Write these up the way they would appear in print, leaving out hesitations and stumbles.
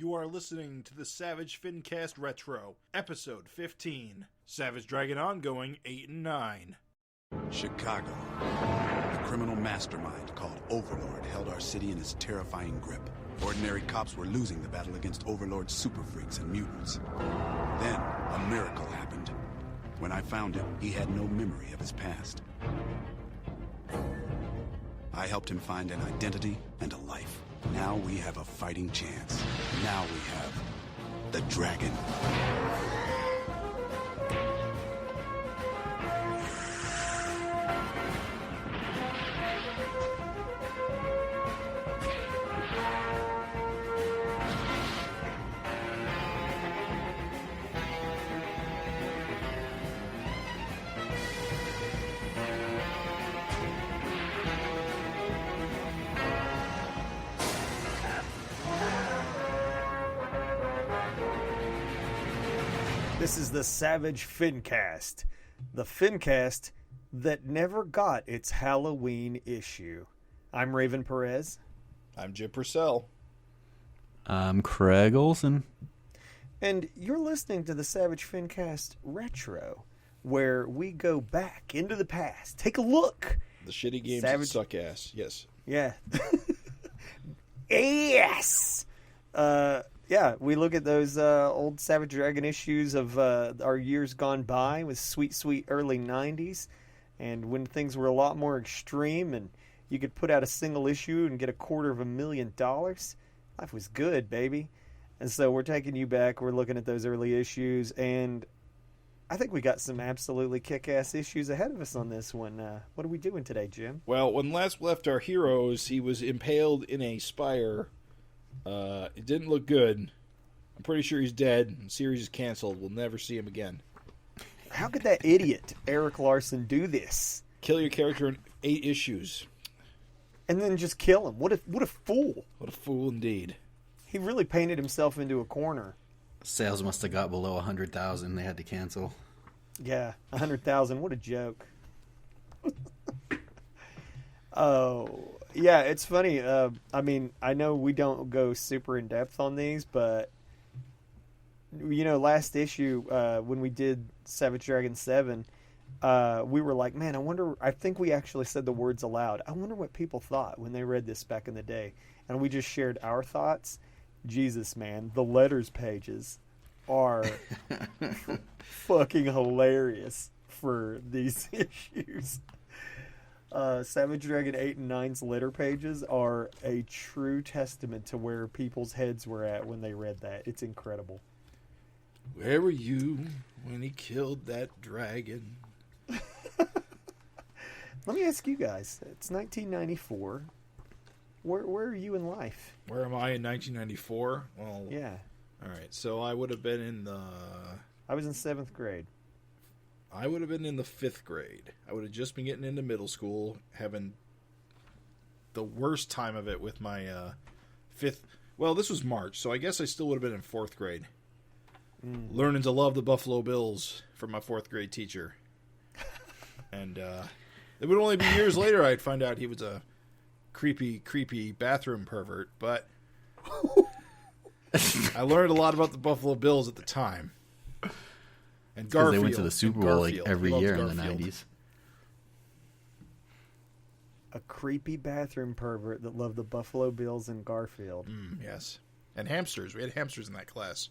You are listening to the Savage FINcast Retro, Episode 15, Savage Dragon Ongoing 8 and 9. Chicago. A criminal mastermind called Overlord held our city in his terrifying grip. Ordinary cops were losing the battle against Overlord's super freaks and mutants. Then, a miracle happened. When I found him, he had no memory of his past. I helped him find an identity and a life. Now we have a fighting chance. Now we have the dragon. This is the Savage FINcast, the FINcast that never got its Halloween issue. I'm Raven Perez. I'm Jim Purcell. I'm Craig Olson. And you're listening to the Savage FINcast Retro, where we go back into the past. Take a look. The shitty games that suck ass. Yes. Yeah. Yes! Yeah, we look at those old Savage Dragon issues of our years gone by with sweet, sweet early 90s, and when things were a lot more extreme and you could put out a single issue and get $250,000. Life was good, baby. And so we're taking you back. We're looking at those early issues, and I think we got some absolutely kick-ass issues ahead of us on this one. What are we doing today, Jim? Well, when last left our heroes, he was impaled in a spire. It didn't look good. I'm pretty sure he's dead. The series is canceled. We'll never see him again. How could that idiot, Eric Larson, do this? Kill your character in 8 issues. And then just kill him. What a fool. What a fool indeed. He really painted himself into a corner. Sales must have got below 100,000. They had to cancel. Yeah, 100,000. What a joke. Oh, yeah, it's funny. I mean, I know we don't go super in depth on these, but you know, last issue when we did Savage Dragon 7, we were like, man, I think we actually said the words aloud. I wonder what people thought when they read this back in the day. And we just shared our thoughts. Jesus, man, the letters pages are fucking hilarious for these issues. Savage Dragon 8 and 9's letter pages are a true testament to where people's heads were at when they read that. It's incredible. Where were you when he killed that dragon? Let me ask you guys. It's 1994. Where are you in life? Where am I in 1994? Well, yeah. All right, so I would have been in the... I was in 7th grade. I would have been in the 5th grade. I would have just been getting into middle school, having the worst time of it with my 5th... Well, this was March, so I guess I still would have been in 4th grade. Learning to love the Buffalo Bills from my 4th grade teacher. And it would only be years later I'd find out he was a creepy bathroom pervert, but I learned a lot about the Buffalo Bills at the time. And Garfield. They went to the Super Bowl like every year in the Garfield. 90s. A creepy bathroom pervert that loved the Buffalo Bills and Garfield. Yes. And hamsters. We had hamsters in that class.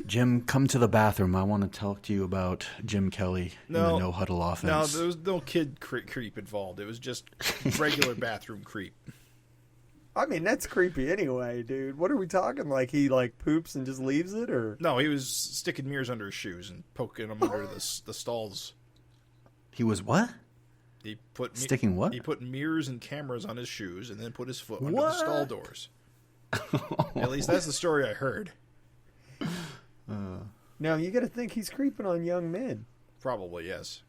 Jim, come to the bathroom. I want to talk to you about Jim Kelly in the no-huddle No, offense. there was no kid creep involved. It was just regular bathroom creep. I mean, that's creepy anyway, dude. What are we talking? Like, he, poops and just leaves it, or? No, he was sticking mirrors under his shoes and poking them under the stalls. He was what? He put Sticking what? He put mirrors and cameras on his shoes and then put his foot under the stall doors. At least that's the story I heard. No, you gotta think he's creeping on young men. Probably, yes.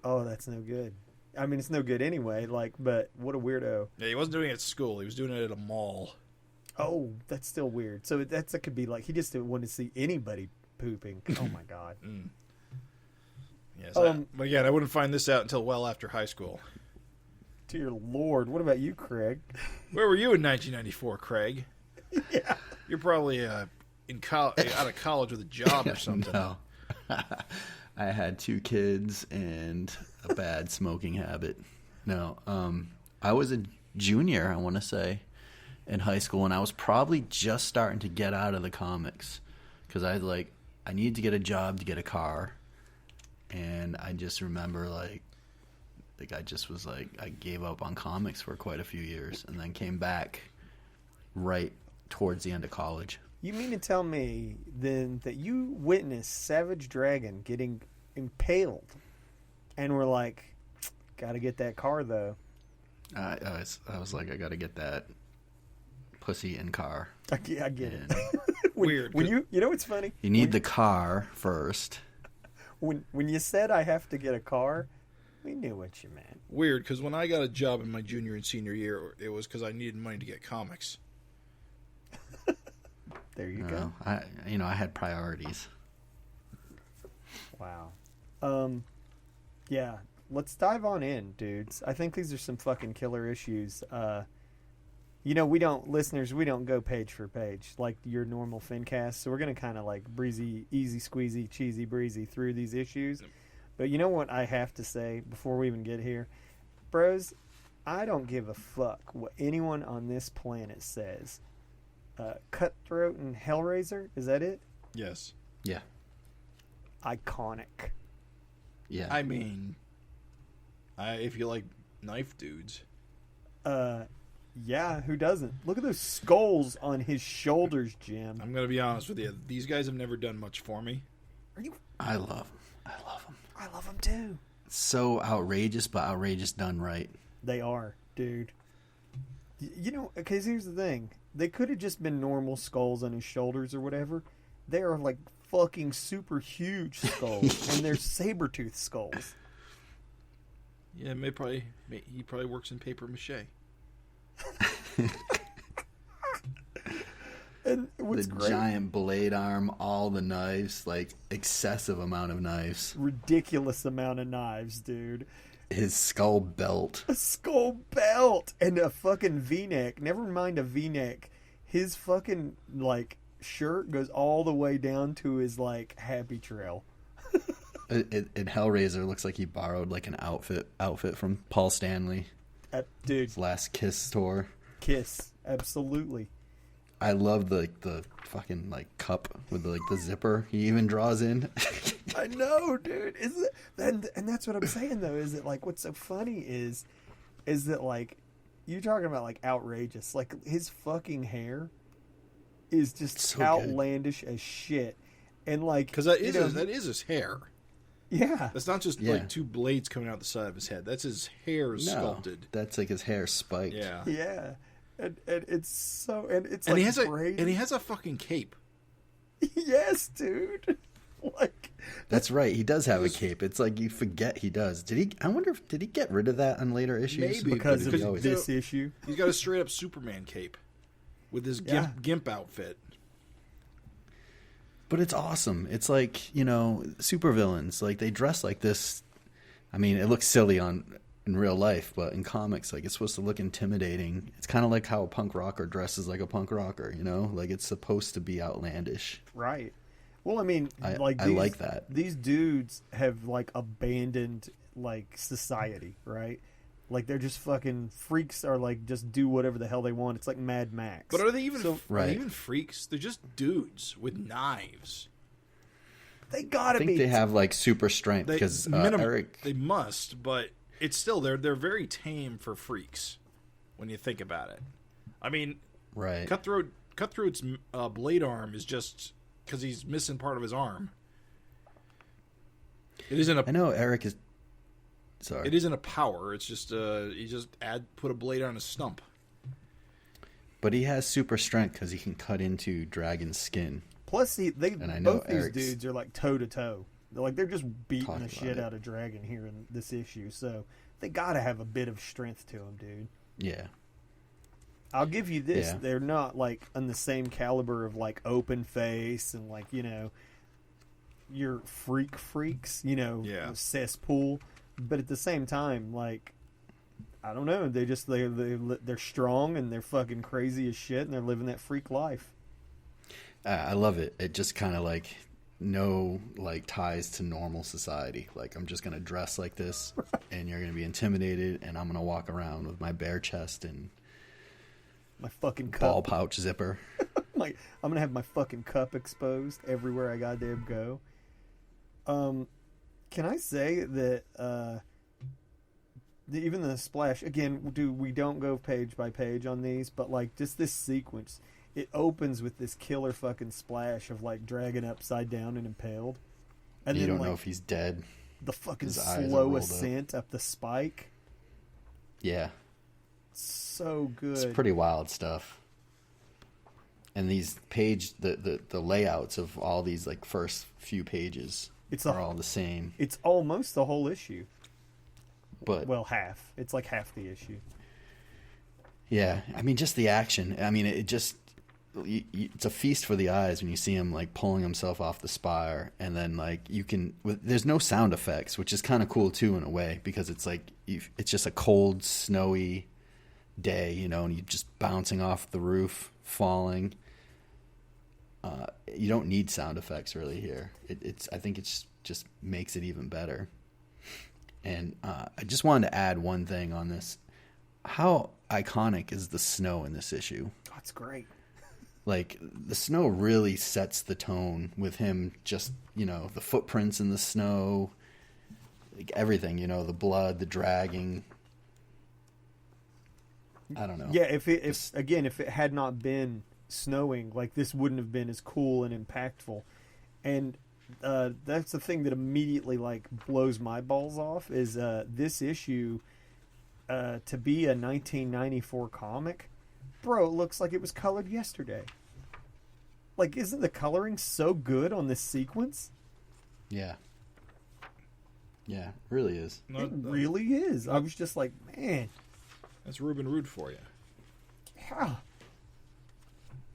Oh, that's no good. I mean, it's no good anyway, but what a weirdo. Yeah, he wasn't doing it at school. He was doing it at a mall. Oh, that's still weird. So that could be like, he just didn't want to see anybody pooping. Oh, my God. Yes, but again, I wouldn't find this out until well after high school. Dear Lord. What about you, Craig? Where were you in 1994, Craig? Yeah. You're probably out of college with a job or something. No. I had 2 kids and a bad smoking habit. No, I was a junior, I want to say, in high school, and I was probably just starting to get out of the comics because I needed to get a job to get a car, and I just remember I just was I gave up on comics for quite a few years, and then came back right towards the end of college. You mean to tell me then that you witnessed Savage Dragon getting impaled, and were like, "Gotta get that car though." I was like, I got to get that pussy in car. I get it. Weird. When you know what's funny? You need the car first. When you said I have to get a car, we knew what you meant. Weird, because when I got a job in my junior and senior year, it was because I needed money to get comics. There you go. I had priorities. Wow. Yeah. Let's dive on in, dudes. I think these are some fucking killer issues. We don't go page for page like your normal FINcast, so we're going to kind of breezy, easy squeezy, cheesy breezy through these issues. But you know what I have to say before we even get here? Bros, I don't give a fuck what anyone on this planet says. Cutthroat and Hellraiser, is that it? Yes. Yeah. Iconic. Yeah. I mean, if you like knife dudes. Yeah, who doesn't? Look at those skulls on his shoulders, Jim. I'm going to be honest with you. These guys have never done much for me. Are you? I love them. I love them too. So outrageous, but outrageous done right. They are, dude. Because here's the thing. They could have just been normal skulls on his shoulders or whatever. They are fucking super huge skulls, and they're saber-tooth skulls. Yeah, he probably works in paper mache. And what's the great, giant blade arm, all the knives, excessive amount of knives. ridiculous amount of knives, dude. His skull belt. A skull belt and a fucking V-neck. Never mind a V-neck. His fucking shirt goes all the way down to his happy trail. In Hellraiser, looks like he borrowed an outfit from Paul Stanley. Dude, His last Kiss tour. Kiss, absolutely. I love the fucking cup with the zipper he even draws in. I know, dude. Is it? And that's what I'm saying though. Is that what's so funny is that you're talking about outrageous. His fucking hair is just So outlandish as shit. And because that is his hair. Yeah, That's not just 2 blades coming out the side of his head. That's his hair sculpted. That's his hair spiked. Yeah. yeah. And it's so it's And he has crazy. a fucking cape. Yes, dude. That's right. He does have a cape. It's you forget he does. I wonder did he get rid of that on later issues? Maybe, because because of this issue. He's got a straight up Superman cape with his gimp outfit. But it's awesome. It's supervillains. They dress like this. I mean, it looks silly in real life, but in comics, it's supposed to look intimidating. It's kind of like how a punk rocker dresses like a punk rocker, it's supposed to be outlandish. Right. Well, I mean, I these, like that. These dudes have abandoned society, right? They're just fucking freaks, or just do whatever the hell they want. It's like Mad Max. But are they even right. Are they even freaks? They're just dudes with knives. They gotta I think be. they have super strength because Eric. They must, but it's still they're very tame for freaks when you think about it. I mean, right? Cutthroat's blade arm is just because he's missing part of his arm. It isn't. I know Eric is. Sorry. It isn't a power. It's just he just put a blade on his stump. But he has super strength because he can cut into dragon's skin. Plus, both Eric's these dudes are toe to toe. They're just beating the shit it. out of Dragon here in this issue. So they gotta have a bit of strength to them, dude. Yeah. I'll give you this: Yeah. they're not on the same caliber of Open Face and your freaks, cesspool. But at the same time, I don't know, they're strong and they're fucking crazy as shit and they're living that freak life. I love it. It just kind of like no like ties to normal society. Like I'm just gonna dress like this, and you're gonna be intimidated, and I'm gonna walk around with my bare chest and my fucking cup. ball pouch zipper. I'm gonna have my fucking cup exposed everywhere I goddamn go. Can I say that even the splash again? We don't go page by page on these, but like just this sequence, it opens with this killer fucking splash of like dragon upside down and impaled, and you then don't like, know if he's dead. The fucking His eyes are slow rolled ascent up the spike. Yeah, so good. it's pretty wild stuff. And these the layouts of all these like first few pages are all the same. It's almost the whole issue. But well, half. It's like half the issue. Yeah, I mean, just the action. I mean, it's a feast for the eyes when you see him like pulling himself off the spire, and then like there's no sound effects, which is kind of cool too in a way, because it's like it's just a cold, snowy day, you know, and you just bouncing off the roof, falling. You don't need sound effects really here. I think it's just makes it even better. And I just wanted to add one thing on this. How iconic is the snow in this issue? Oh, it's great. Like, the snow really sets the tone with him, just, you know, the footprints in the snow, like everything, you know, the blood, the dragging. I don't know. Yeah, if it had not been snowing, like, this wouldn't have been as cool and impactful. And that's the thing that immediately, like, blows my balls off is this issue, to be a 1994 comic, bro, it looks like it was colored yesterday. Like, isn't the coloring so good on this sequence? Yeah. Yeah, it really is. It really is. I was just like, man. That's Ruben Rood for you. Yeah.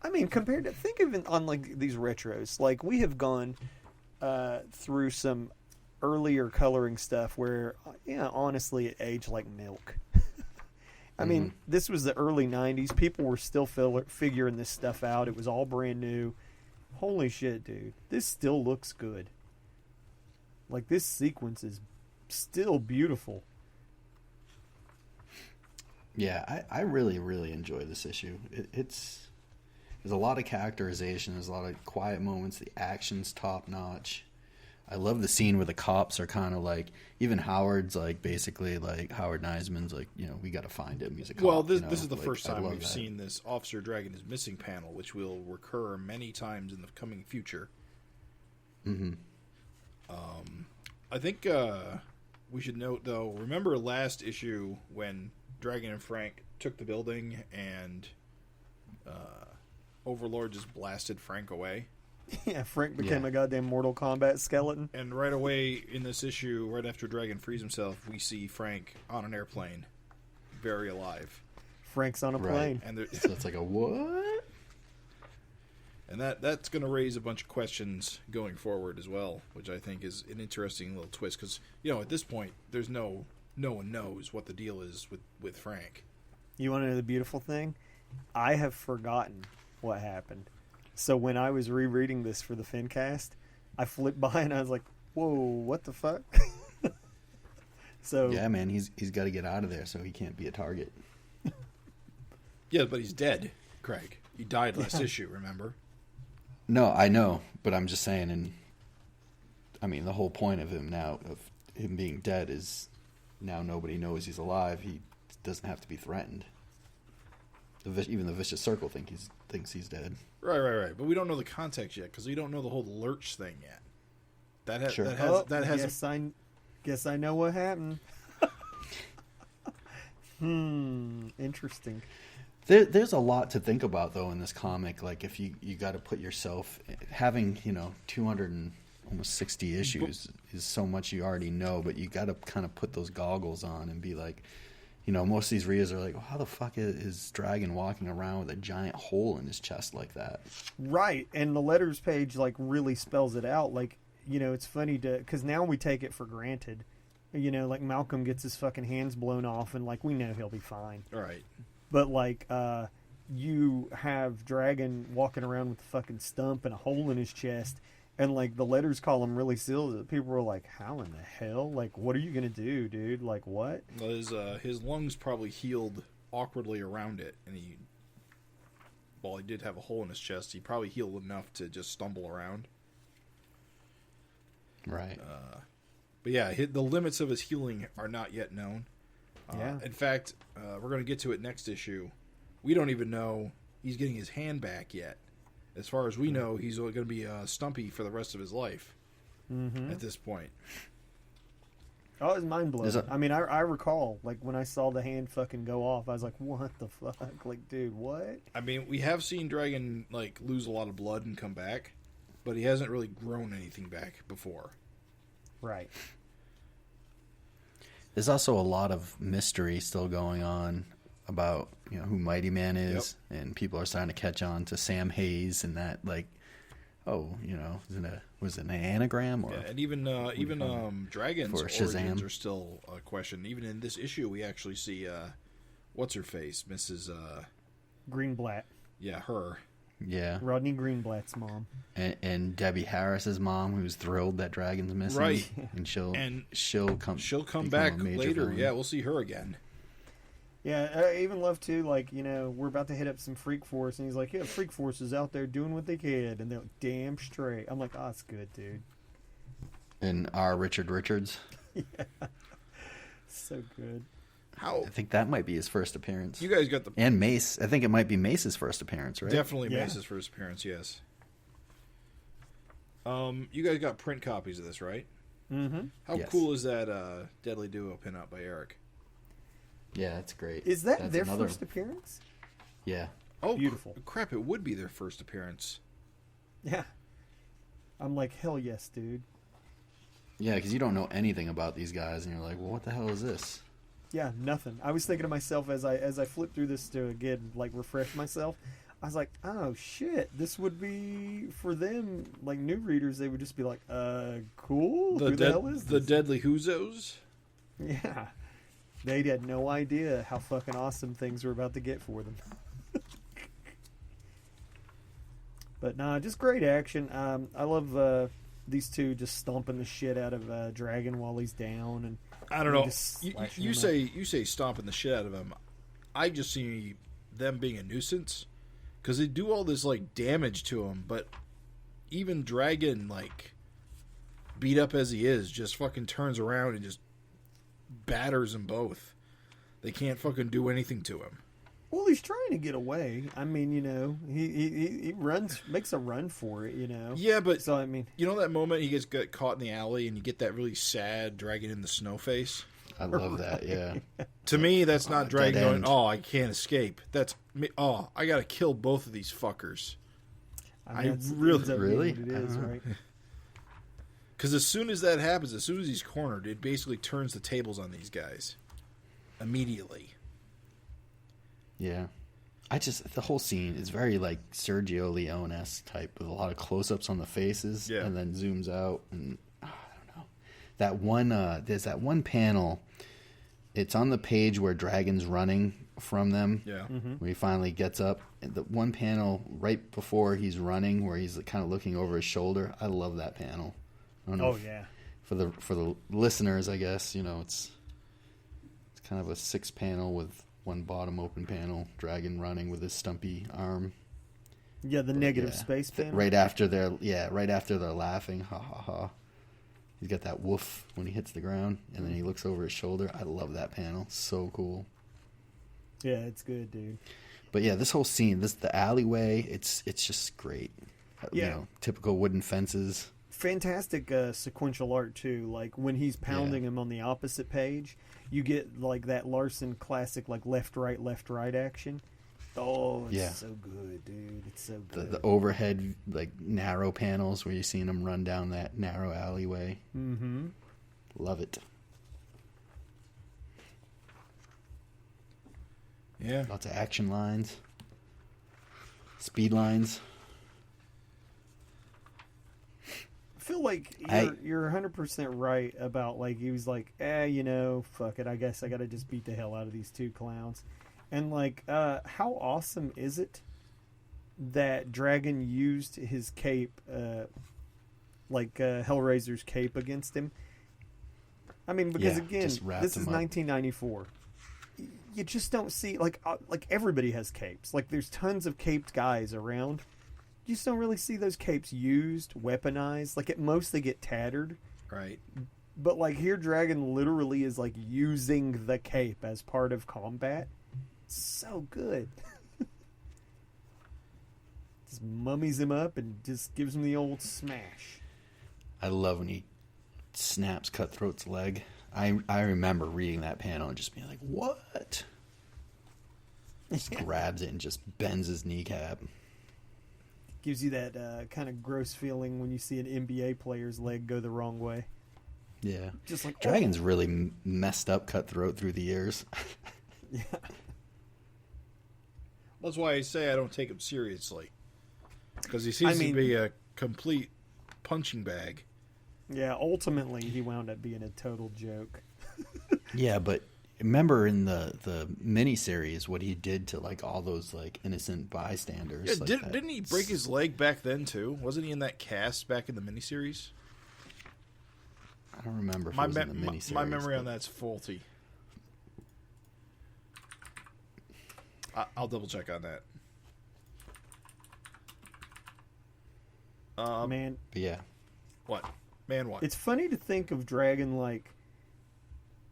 I mean, compared to, think of it on, like, these retros. Like, we have gone through some earlier coloring stuff where, yeah, honestly, it aged like milk. I mean, this was the early 90s. People were still figuring this stuff out. It was all brand new. Holy shit, dude. This still looks good. Like, this sequence is still beautiful. Yeah, I really, really enjoy this issue. There's a lot of characterization. There's a lot of quiet moments. The action's top-notch. I love the scene where the cops are kind of like, even Howard's like, basically like, Howard Neisman's like, you know, we got to find him. He's a cop. Well, this is the like, first time we've that. seen this Officer Dragon is Missing panel, which will recur many times in the coming future. Mm-hmm. I think we should note, though, remember last issue when Dragon and Frank took the building and Overlord just blasted Frank away? Yeah, Frank became a goddamn Mortal Kombat skeleton. And right away in this issue, right after Dragon frees himself, we see Frank on an airplane, very alive. Frank's on a plane. And so it's like a what? And that's going to raise a bunch of questions going forward as well, which I think is an interesting little twist. Because, you know, at this point, there's no one knows what the deal is with Frank. You want to know the beautiful thing? I have forgotten what happened. So when I was rereading this for the FINcast, I flipped by and I was like, whoa, what the fuck? So yeah, man, he's got to get out of there so he can't be a target. Yeah, but he's dead, Craig. He died last issue, remember? No, I know, but I'm just saying, and I mean, the whole point of him being dead is now nobody knows he's alive. He doesn't have to be threatened. Even the Vicious Circle thinks he's dead. Right. But we don't know the context yet because we don't know the whole Lurch thing yet. Guess I know what happened. Interesting. There's a lot to think about though in this comic. Like if you got to put yourself having 260 issues is so much you already know, but you got to kind of put those goggles on and be like. Most of these readers are like, well, how the fuck is Dragon walking around with a giant hole in his chest like that? Right, and the letters page, like, really spells it out. Like, it's funny because now we take it for granted. Like, Malcolm gets his fucking hands blown off, and, like, we know he'll be fine. All right. But, like, you have Dragon walking around with a fucking stump and a hole in his chest, and like the letters call him really sealed. People were like, "How in the hell? Like, what are you gonna do, dude? Like, what?" Well, his lungs probably healed awkwardly around it, and while he did have a hole in his chest, he probably healed enough to just stumble around. Right. But yeah, the limits of his healing are not yet known. Yeah. In fact, we're going to get to it next issue. We don't even know he's getting his hand back yet. As far as we know, he's going to be stumpy for the rest of his life at this point. Oh, it was mind blowing. I mean, I recall, like, when I saw the hand fucking go off, I was like, what the fuck? Like, dude, what? I mean, we have seen Dragon, like, lose a lot of blood and come back, but he hasn't really grown anything back before. Right. There's also a lot of mystery still going on about, you know, who Mighty Man is, and people are starting to catch on to Sam Hayes and that, like, oh, you know, was it an anagram? Or yeah, and even Dragon's for origins Shazam are still a question. Even in this issue, we actually see what's her face, Mrs. Greenblatt. Yeah, her. Yeah, Rodney Greenblatt's mom. And Debbie Harris's mom, who's thrilled that Dragon's missing, right? And she'll come become back later. villain. Yeah, we'll see her again. Yeah, I even love too, like, you know, we're about to hit up some Freak Force, and he's like, yeah, Freak Force is out there doing what they can, and they're like, damn straight. I'm like, oh, it's good, dude. And R. Richard Richards. Yeah. So good. How I think that might be his first appearance. you guys got the And Mace. I think it might be Mace's first appearance, right? definitely Yeah. Mace's first appearance. Yes. You guys got print copies of this, right? Mm-hmm. How Yes. cool is that Deadly Duo pinup by Eric? Yeah, that's great. Is that That's their another- first appearance? Yeah. Oh, Beautiful. Crap! It would be their first appearance. Yeah. I'm like, hell yes, dude. Yeah, because you don't know anything about these guys, and you're like, well, what the hell is this? Yeah, nothing. I was thinking to myself as I flipped through this to again, like, refresh myself. I was like, oh shit, this would be for them, like, new readers. They would just be like, cool. Who the hell is the this? Deadly Whozos? Yeah, they had no idea how fucking awesome things were about to get for them. But nah, just great action. I love these two just stomping the shit out of Dragon while he's down, and I don't know. just slashing You him say stomping the shit out of him. I just see them being a nuisance because they do all this like damage to him, but even Dragon, like beat up as he is, just fucking turns around and just batters them both. They can't fucking do anything to him. Well, he's trying to get away. I mean, you know, he runs, makes a run for it, you know. Yeah, but So I mean, you know that moment he got caught in the alley and you get that really sad Dragon in the snow face? I love that, yeah. To me, that's not Dragon dead going, end. oh, I can't escape. That's me. Oh, I got to kill both of these fuckers. I mean, that's- really- ends up being Really? what it is, right? Because as soon as that happens, as soon as he's cornered, it basically turns the tables on these guys. Immediately. Yeah. The whole scene is very like Sergio Leone-esque type with a lot of close-ups on the faces Yeah. and then zooms out and I don't know. That one, there's that one panel, it's on the page where Dragon's running from them. Yeah. When he finally gets up. And the one panel right before he's running where he's kind of looking over his shoulder. I love that panel. I don't know Oh if- yeah. for the listeners, I guess, you know, it's kind of a 6-panel with one bottom open panel, Dragon running with his stumpy arm. Yeah, the negative Yeah. space panel. Right after they're laughing, ha ha ha. He's got that woof when he hits the ground, and then he looks over his shoulder. I love that panel, so cool. Yeah, it's good, dude. But yeah, this whole scene, the alleyway, it's just great. You Yeah. know, typical wooden fences. Fantastic sequential art too. Like when he's pounding him on the opposite page, you get like that Larson classic, like left right action. Oh, it's Yeah. so good, dude. It's so The good. overhead like narrow panels where you're seeing him run down that narrow alleyway. Mm-hmm. Love it. Yeah. Lots of action lines, speed lines. I feel like you're 100% right about like he was like, you know, fuck it. I guess I got to just beat the hell out of these two clowns. And like, how awesome is it that Dragon used his cape, Hellraiser's cape against him? I mean, because again, this is 1994. You just don't see like everybody has capes. Like there's tons of caped guys around. You just don't really see those capes used, weaponized. Like at most they get tattered. Right. But like here, Dragon literally is like using the cape as part of combat. So good. Just mummies him up and just gives him the old smash. I love when he snaps Cutthroat's leg. I remember reading that panel and just being like, what? Just grabs it and just bends his kneecap. Gives you that kind of gross feeling when you see an NBA player's leg go the wrong way. Yeah. Just like Dragon's really messed up Cutthroat through the years. Yeah. That's why I say I don't take him seriously. Because he seems to be a complete punching bag. Yeah, ultimately he wound up being a total joke. Yeah, but remember in the miniseries what he did to like all those like innocent bystanders. Yeah, didn't he break his leg back then too? Wasn't he in that cast back in the miniseries? I don't remember if it was in the miniseries. My memory on that's faulty. I'll double check on that. Man. But yeah. What? Man, what? It's funny to think of Dragon like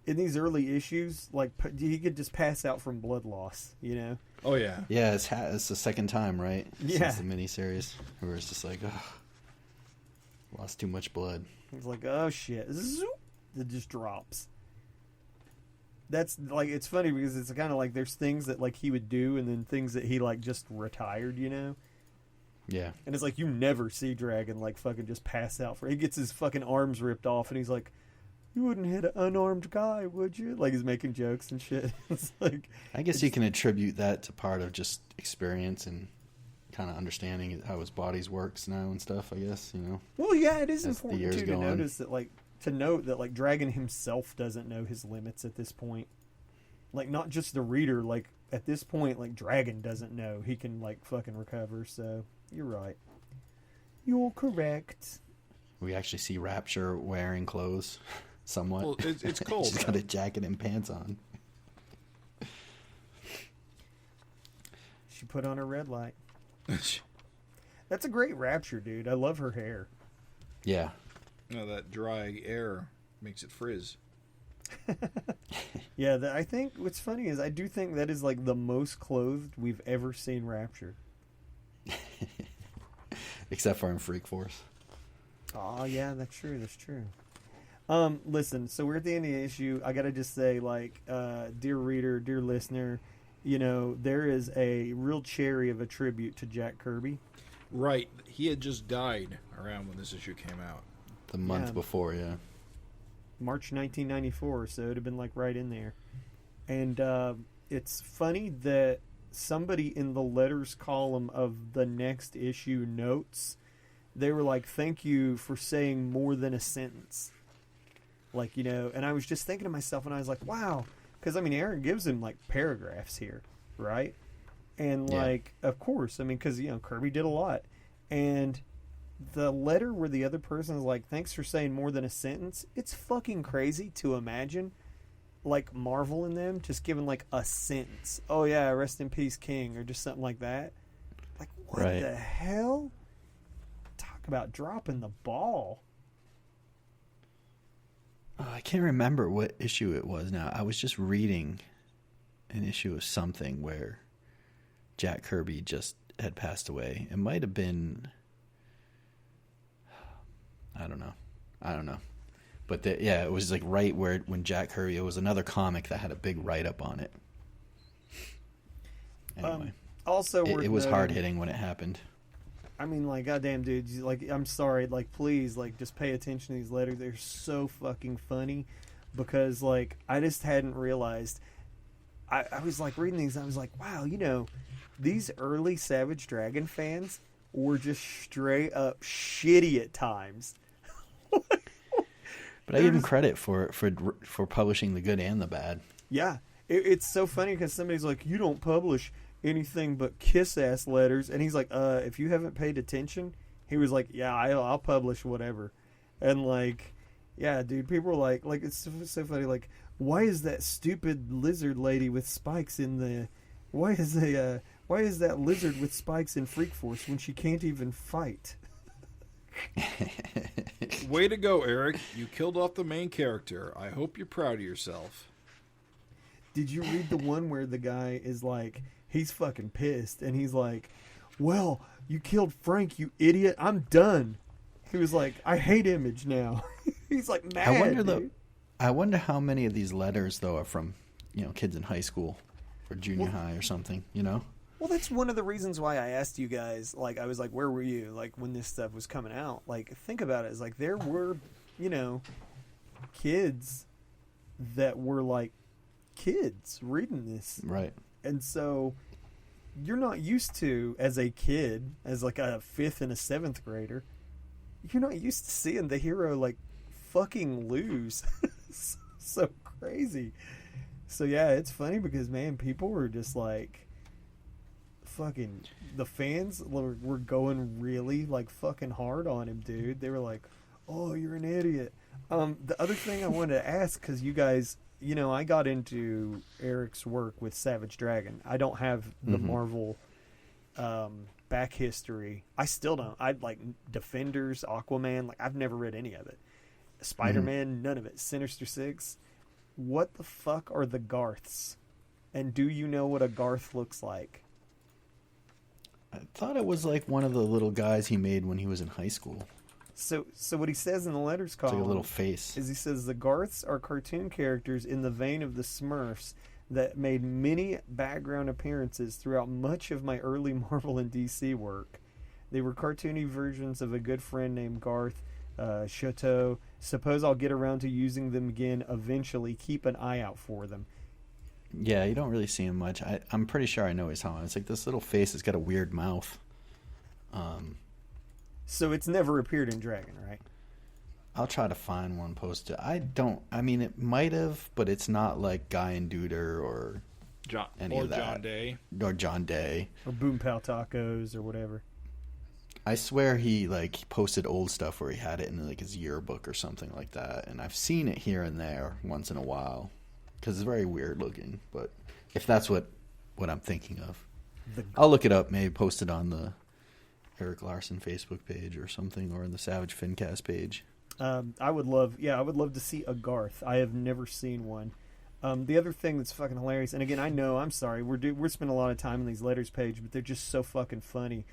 in these early issues, like he could just pass out from blood loss, you know? Oh yeah. Yeah, it's the second time, right? Yeah. Since the miniseries, where it's just like, oh, lost too much blood. He's like, oh shit, zoop, it just drops. That's like, it's funny because it's kind of like there's things that like he would do, and then things that he like just retired, you know? Yeah. And it's like you never see Dragon like fucking just pass out he gets his fucking arms ripped off, and he's like, you wouldn't hit an unarmed guy, would you? Like he's making jokes and shit. It's like, I guess you can attribute that to part of just experience and kind of understanding how his body works now and stuff, I guess, you know. Well, yeah, it is As the important years too go to on. notice that note that Dragon himself doesn't know his limits at this point. Like not just the reader, like at this point, like Dragon doesn't know he can like fucking recover, so you're right. You're correct. We actually see Rapture wearing clothes somewhat. Well, it's cold. She's got a jacket and pants on. She put on her red light. That's a great Rapture, dude. I love her hair. Yeah. No, that dry air makes it frizz. Yeah, I think what's funny is I do think that is like the most clothed we've ever seen Rapture. Except for in Freak Force. Oh, yeah, that's true. That's true. Listen, so we're at the end of the issue. I got to just say, like, dear reader, dear listener, you know, there is a real cherry of a tribute to Jack Kirby. Right. He had just died around when this issue came out. The month before, yeah. March 1994, so it would have been, like, right in there. And it's funny that somebody in the letters column of the next issue notes, they were like, thank you for saying more than a sentence. Like, you know, and I was just thinking to myself, and I was like, wow. Because, I mean, Aaron gives him, like, paragraphs here, right? And, like, of course, I mean, because, you know, Kirby did a lot. And the letter where the other person is like, thanks for saying more than a sentence, it's fucking crazy to imagine, like, Marvel and them just giving, like, a sentence. Oh, yeah, rest in peace, King, or just something like that. Like, what the hell? Talk about dropping the ball. Oh, I can't remember what issue it was now. I was just reading an issue of something where Jack Kirby just had passed away. It might have been... I don't know. But it was like right where when Jack Kirby, it was another comic that had a big write-up on it. Anyway. Also, it was hard-hitting when it happened. I mean, like, goddamn, dude, like, I'm sorry, like, please, like, just pay attention to these letters. They're so fucking funny because, like, I just hadn't realized. I was, like, reading these, and I was like, wow, you know, these early Savage Dragon fans were just straight up shitty at times. But I give him credit for publishing the good and the bad. Yeah, It's so funny because somebody's like, you don't publish anything but kiss-ass letters. And he's like, if you haven't paid attention, he was like, yeah, I'll publish whatever. And like, yeah, dude, people are like it's so funny. Like, why is that stupid lizard lady with spikes in the... Why is that lizard with spikes in Freak Force when she can't even fight? Way to go, Eric. You killed off the main character. I hope you're proud of yourself. Did you read the one where the guy is like, he's fucking pissed, and he's like, well, you killed Frank, you idiot. I'm done. He was like, I hate Image now. He's like mad, I wonder how many of these letters, though, are from, kids in high school or junior high or something, Well, that's one of the reasons why I asked you guys, like, I was like, where were you, like, when this stuff was coming out? Like, think about it. It's like, there were, kids that were, like, kids reading this. Right. And so, you're not used to, as a kid, as, like, a 5th and a 7th grader, you're not used to seeing the hero, like, fucking lose. So crazy. So, yeah, it's funny because, man, people were just, like... fucking the fans were going really like fucking hard on him, dude. They were like, oh, you're an idiot. The other thing I wanted to ask, because you guys, I got into Eric's work with Savage Dragon. I don't have the Marvel back history. I still don't. I'd like Defenders, Aquaman, like I've never read any of it. Spider-Man, none of it. Sinister Six. What the fuck are the Garths? And do you know what a Garth looks like? I thought it was like one of the little guys he made when he was in high school. So what he says in the letters column, it's like a little face, is he says the Garths are cartoon characters in the vein of the Smurfs that made many background appearances throughout much of my early Marvel and DC work. They were cartoony versions of a good friend named Garth Chateau. Suppose I'll get around to using them again eventually. Keep an eye out for them. Yeah, you don't really see him much. I'm pretty sure I know he's talking. It's like this little face. It's got a weird mouth. So it's never appeared in Dragon, right? I'll try to find one posted. It might have, but it's not like Guy and Duder or any of that. John Day. Or John Day. Or Boom Pow Tacos or whatever. I swear he posted old stuff where he had it in like his yearbook or something like that. And I've seen it here and there once in a while. Because it's very weird looking, but if that's what I'm thinking of, I'll look it up. Maybe post it on the Eric Larson Facebook page or something, or in the Savage FINcast page. I would love to see a Garth. I have never seen one. The other thing that's fucking hilarious, and again, I'm sorry, we're spending a lot of time on these letters page, but they're just so fucking funny.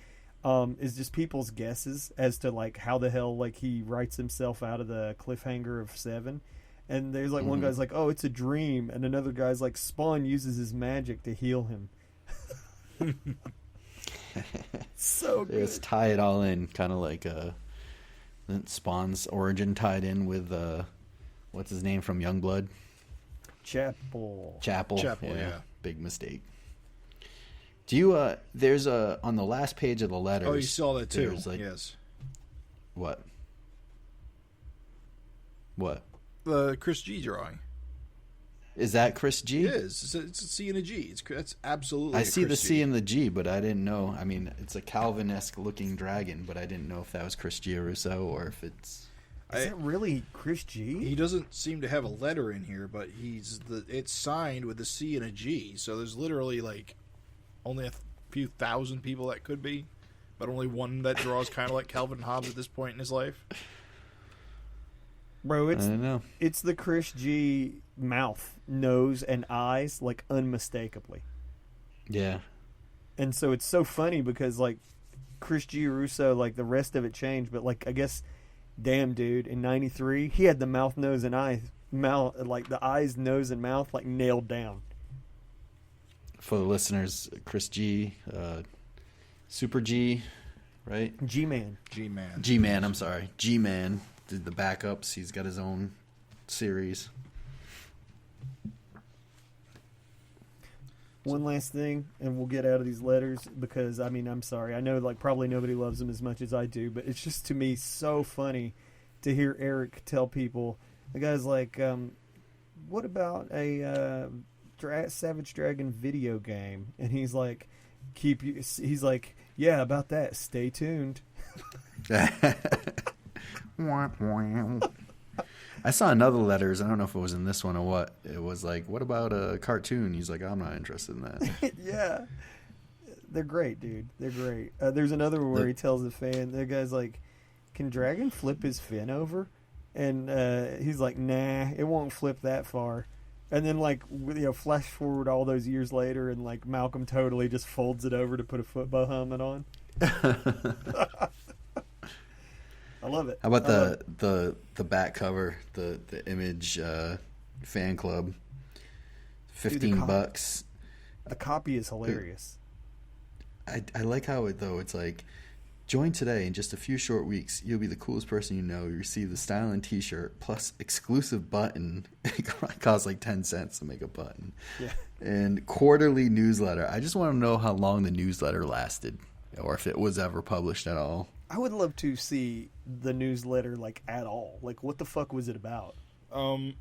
Is just people's guesses as to like how the hell like he writes himself out of the cliffhanger of 7. And there's like one guy's like, oh, it's a dream. And another guy's like, Spawn uses his magic to heal him. So good. It's tie it all in, kind of like Spawn's origin tied in with, what's his name from Youngblood? Chapel, yeah. Big mistake. Do you, there's on the last page of the letters. Oh, you saw that too. Yes. What? What? The Chris G drawing. Is that Chris G? It is. It's a C and a G. It's absolutely. I see the C and the G, but I didn't know. I mean, it's a Calvin-esque looking dragon, but I didn't know if that was Chris G. Russo or if it's. Is that really Chris G? He doesn't seem to have a letter in here, but it's signed with a C and a G. So there's literally like only a few thousand people that could be, but only one that draws kind of like Calvin Hobbes at this point in his life. Bro, I don't know. It's the Chris G mouth, nose, and eyes, like, unmistakably. Yeah. And so it's so funny because, like, Chris G. Russo, like, the rest of it changed, but, like, I guess, damn, dude, in 93, he had the mouth, nose, and eyes, the eyes, nose, and mouth, like, nailed down. For the listeners, Chris G, Super G, right? G-Man. G-Man, I'm sorry. G-Man. Did the backups. He's got his own series. One last thing, and we'll get out of these letters because, I mean, I'm sorry. I know, like, probably nobody loves them as much as I do, but it's just, to me, so funny to hear Eric tell people, the guy's like, what about a Savage Dragon video game, and he's like, he's like, yeah, about that. Stay tuned. I saw another letters. I don't know if it was in this one or what. It was like, what about a cartoon? He's like, I'm not interested in that. Yeah. They're great, dude. They're great. There's another one where he tells the fan, the guy's like, can Dragon flip his fin over? And he's like, nah, it won't flip that far. And then, like, flash forward all those years later, and, like, Malcolm totally just folds it over to put a football helmet on. I love it. How about the back cover, the Image fan club? $15. The copy is hilarious. I like how it's like, join today. In just a few short weeks, you'll be the coolest person you know. You receive the styling T-shirt plus exclusive button. It costs like 10 cents to make a button. Yeah. And quarterly newsletter. I just want to know how long the newsletter lasted, or if it was ever published at all. I would love to see the newsletter, like, at all. Like, what the fuck was it about?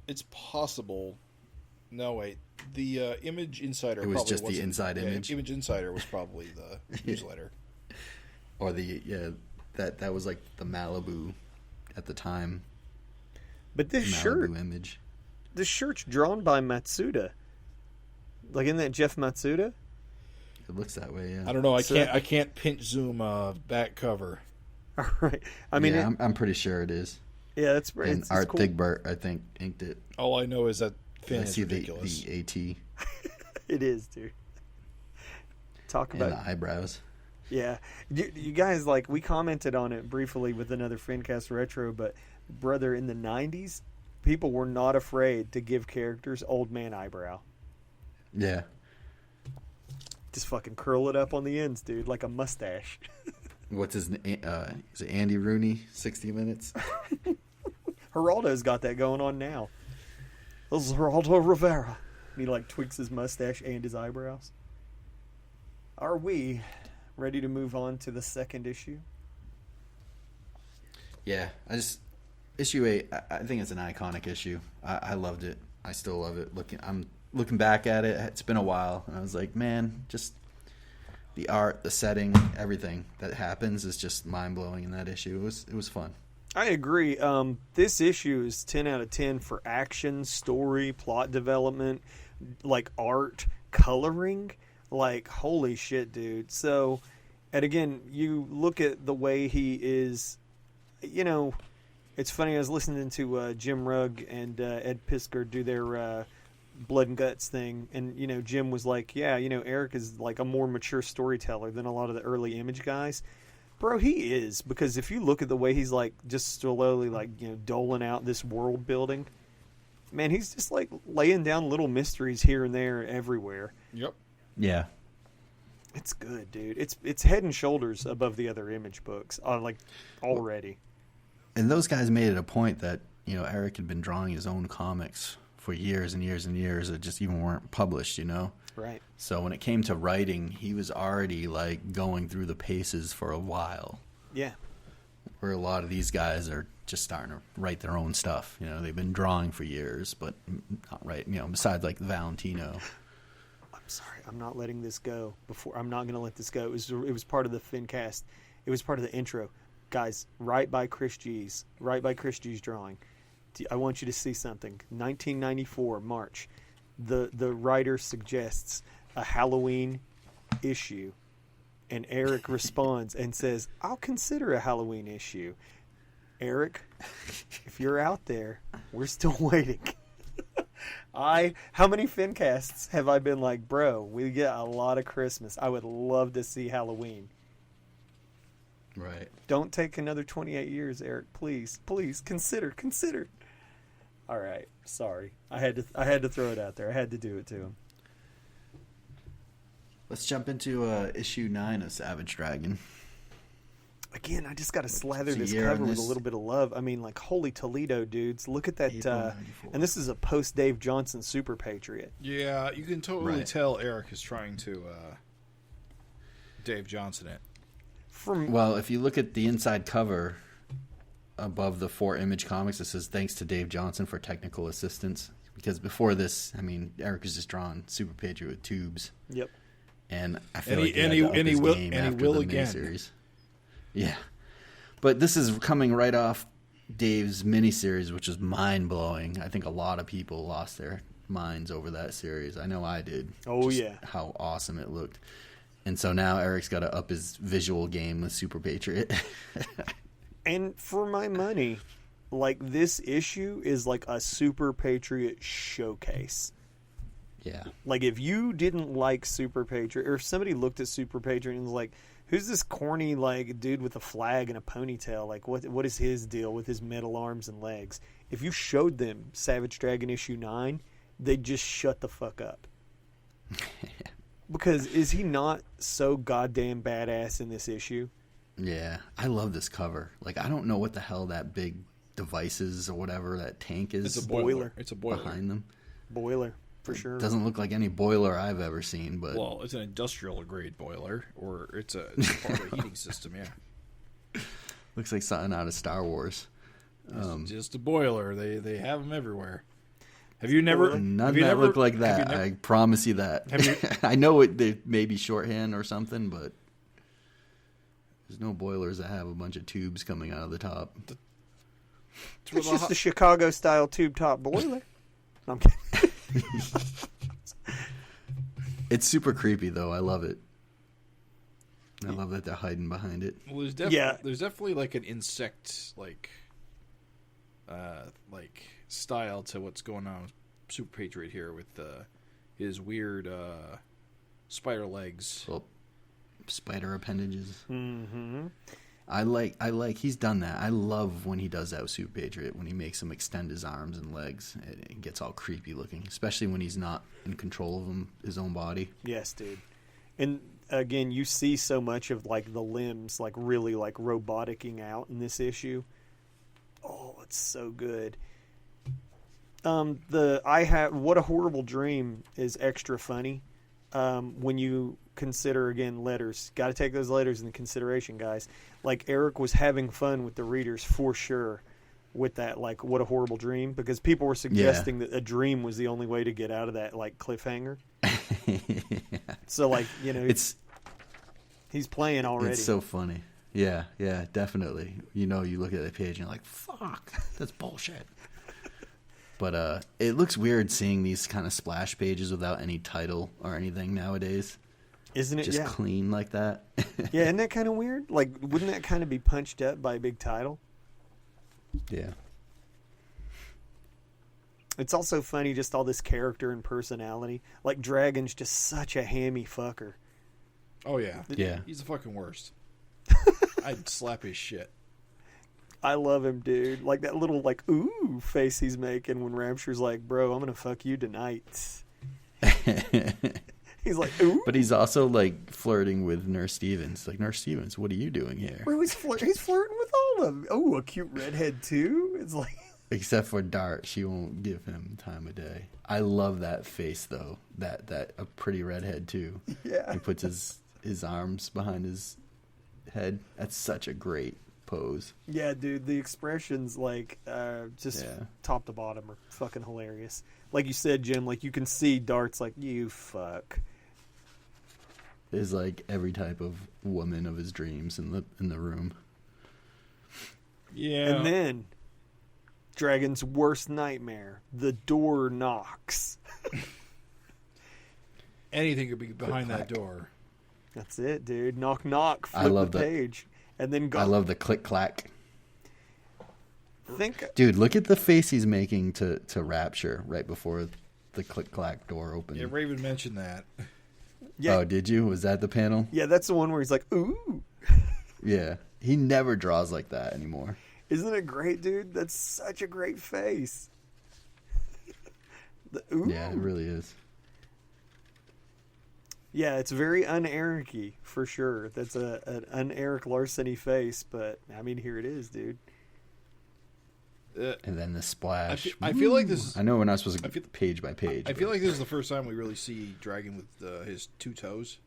It's possible. No, wait. The Image Insider. It was just the Inside Image. Image Insider was probably the newsletter. Or that was like the Malibu at the time. But this shirt, Image. This shirt's drawn by Matsuda. Like, isn't that Jeff Matsuda? It looks that way, yeah. I don't know. I can't pinch zoom back cover. All right. I mean, yeah, I'm pretty sure it is. Yeah, that's right. And it's Art cool. Thigbert, I think, inked it. All I know is that fin is see ridiculous. the AT. It is, dude. Talk about and the eyebrows. Yeah, you guys, like, we commented on it briefly with another FINcast Retro, but brother, in the 90s, people were not afraid to give characters old man eyebrow. Yeah. Just fucking curl it up on the ends, dude, like a mustache. What's his name? Is it Andy Rooney? 60 Minutes? Geraldo's got that going on now. This is Geraldo Rivera. And he, like, tweaks his mustache and his eyebrows. Are we ready to move on to the second issue? Yeah, issue 8, I think it's an iconic issue. I loved it. I still love it. I'm looking back at it. It's been a while, and I was like, man, just the art, the setting, everything that happens is just mind blowing in that issue. It was fun. I agree. This issue is 10 out of 10 for action, story, plot development, like art, coloring. Like, holy shit, dude. So, and again, you look at the way he is, it's funny, I was listening to Jim Rugg and Ed Piskor do their Blood and Guts thing, and, Jim was like, yeah, Eric is like a more mature storyteller than a lot of the early Image guys. Bro, he is, because if you look at the way he's, like, just slowly, like, doling out this world building, man, he's just, like, laying down little mysteries here and there everywhere. Yep. Yeah. It's good, dude. It's head and shoulders above the other Image books, already. And those guys made it a point that, Eric had been drawing his own comics for years and years and years that just even weren't published, Right. So when it came to writing, he was already, like, going through the paces for a while. Yeah. Where a lot of these guys are just starting to write their own stuff. They've been drawing for years, but not right, besides, like, Valentino. I'm sorry, I'm not letting this go. I'm not going to let this go. It was part of the FINcast. It was part of the intro. Guys, right by Chris G's drawing. I want you to see something. 1994, March. The writer suggests a Halloween issue, and Eric responds and says, I'll consider a Halloween issue. Eric, if you're out there, we're still waiting. How many FINcasts have I been like, bro, we get a lot of Christmas. I would love to see Halloween. Right. Don't take another 28 years, Eric. Please, consider. All right, sorry. I had to throw it out there. I had to do it to him. Let's jump into issue 9 of Savage Dragon. Again, I just got to slather this cover with a little bit of love. I mean, like, holy Toledo, dudes. Look at that. And this is a post-Dave Johnson Super Patriot. Yeah, you can totally tell Eric is trying to Dave Johnson it. Well, if you look at the inside cover above the 4 Image comics, it says, thanks to Dave Johnson for technical assistance. because before this, I mean, Eric was just drawing Super Patriot with tubes. Yep. And I feel And like he will will again. Miniseries. Yeah. But this is coming right off Dave's miniseries, which is mind-blowing. I think a lot of people lost their minds over that series. I know I did. Oh, Just yeah. how awesome it looked. And so now Eric's got to up his visual game with Super Patriot. And for my money, like, this issue is like a Super Patriot showcase. Yeah. Like, if you didn't like Super Patriot, or if somebody looked at Super Patriot and was like, who's this corny, like, dude with a flag and a ponytail? Like, what is his deal with his metal arms and legs? If you showed them Savage Dragon issue 9, they'd just shut the fuck up. Because is he not so goddamn badass in this issue? Yeah. I love this cover. Like, I don't know what the hell that big device is or whatever that tank is. It's a boiler. It's a boiler. Behind them. Boiler, for sure. Doesn't look like any boiler I've ever seen, but... Well, it's an industrial grade boiler, or it's part of a heating system, yeah. Looks like something out of Star Wars. It's just a boiler. They have them everywhere. Have you never? None that look like that. I promise you that. I know they may be shorthand or something, but there's no boilers that have a bunch of tubes coming out of the top. It's just a Chicago-style tube-top boiler. I'm kidding. It's super creepy, though. I love it. I love that they're hiding behind it. Well, there's definitely like an insect like style to what's going on with Super Patriot here with his weird spider legs. Well, spider appendages. Mm-hmm. I like he's done that. I love when he does that with Super Patriot, when he makes him extend his arms and legs. It gets all creepy looking, especially when he's not in control of his own body. Yes, dude. And again, you see so much of like the limbs like really like roboticing out in this issue. Oh, it's so good. What a Horrible Dream is extra funny when you consider, again, letters. Got to take those letters into consideration, guys. Like, Eric was having fun with the readers for sure with that, like, What a Horrible Dream, because people were suggesting that a dream was the only way to get out of that, like, cliffhanger. Yeah. So, like, you know, he's playing already. It's so funny. Yeah, definitely. You know, you look at the page and you're like, fuck, that's bullshit. But it looks weird seeing these kind of splash pages without any title or anything nowadays. Isn't it? Just clean like that. Yeah, isn't that kind of weird? Like, wouldn't that kind of be punched up by a big title? Yeah. It's also funny, just all this character and personality. Like, Dragon's just such a hammy fucker. Oh, yeah. Yeah. He's the fucking worst. I'd slap his shit. I love him, dude. Like, that little, like, ooh face he's making when Rapture's like, bro, I'm going to fuck you tonight. He's like, ooh. But he's also, like, flirting with Nurse Stevens. Like, Nurse Stevens, what are you doing here? Bro, he's flirting with all of them. Oh, a cute redhead, too? It's like... Except for Dart. She won't give him time of day. I love that face, though. That a pretty redhead, too. Yeah. He puts his arms behind his head. That's such a great pose. Yeah, dude, the expressions, like, top to bottom are fucking hilarious. Like you said, Jim, like, you can see Dart's like, you fuck. Is like every type of woman of his dreams in the room. Yeah. And then, Dragon's worst nightmare, the door knocks. Anything could be behind that door. That's it, dude. Knock, knock, flip I love the page. And then go. I love the click clack. Dude, look at the face he's making to Rapture right before the click clack door opens. Yeah, Raven mentioned that. Yeah. Oh, did you? Was that the panel? Yeah, that's the one where he's like, ooh. Yeah. He never draws like that anymore. Isn't it great, dude? That's such a great face. The ooh. Yeah, it really is. Yeah, it's very un-Eric-y, for sure. That's an un-Eric Larson-y face, but, I mean, here it is, dude. And then the splash. I feel like this... I know we're not supposed to go page by page. I feel like this is the first time we really see Dragon with his two toes.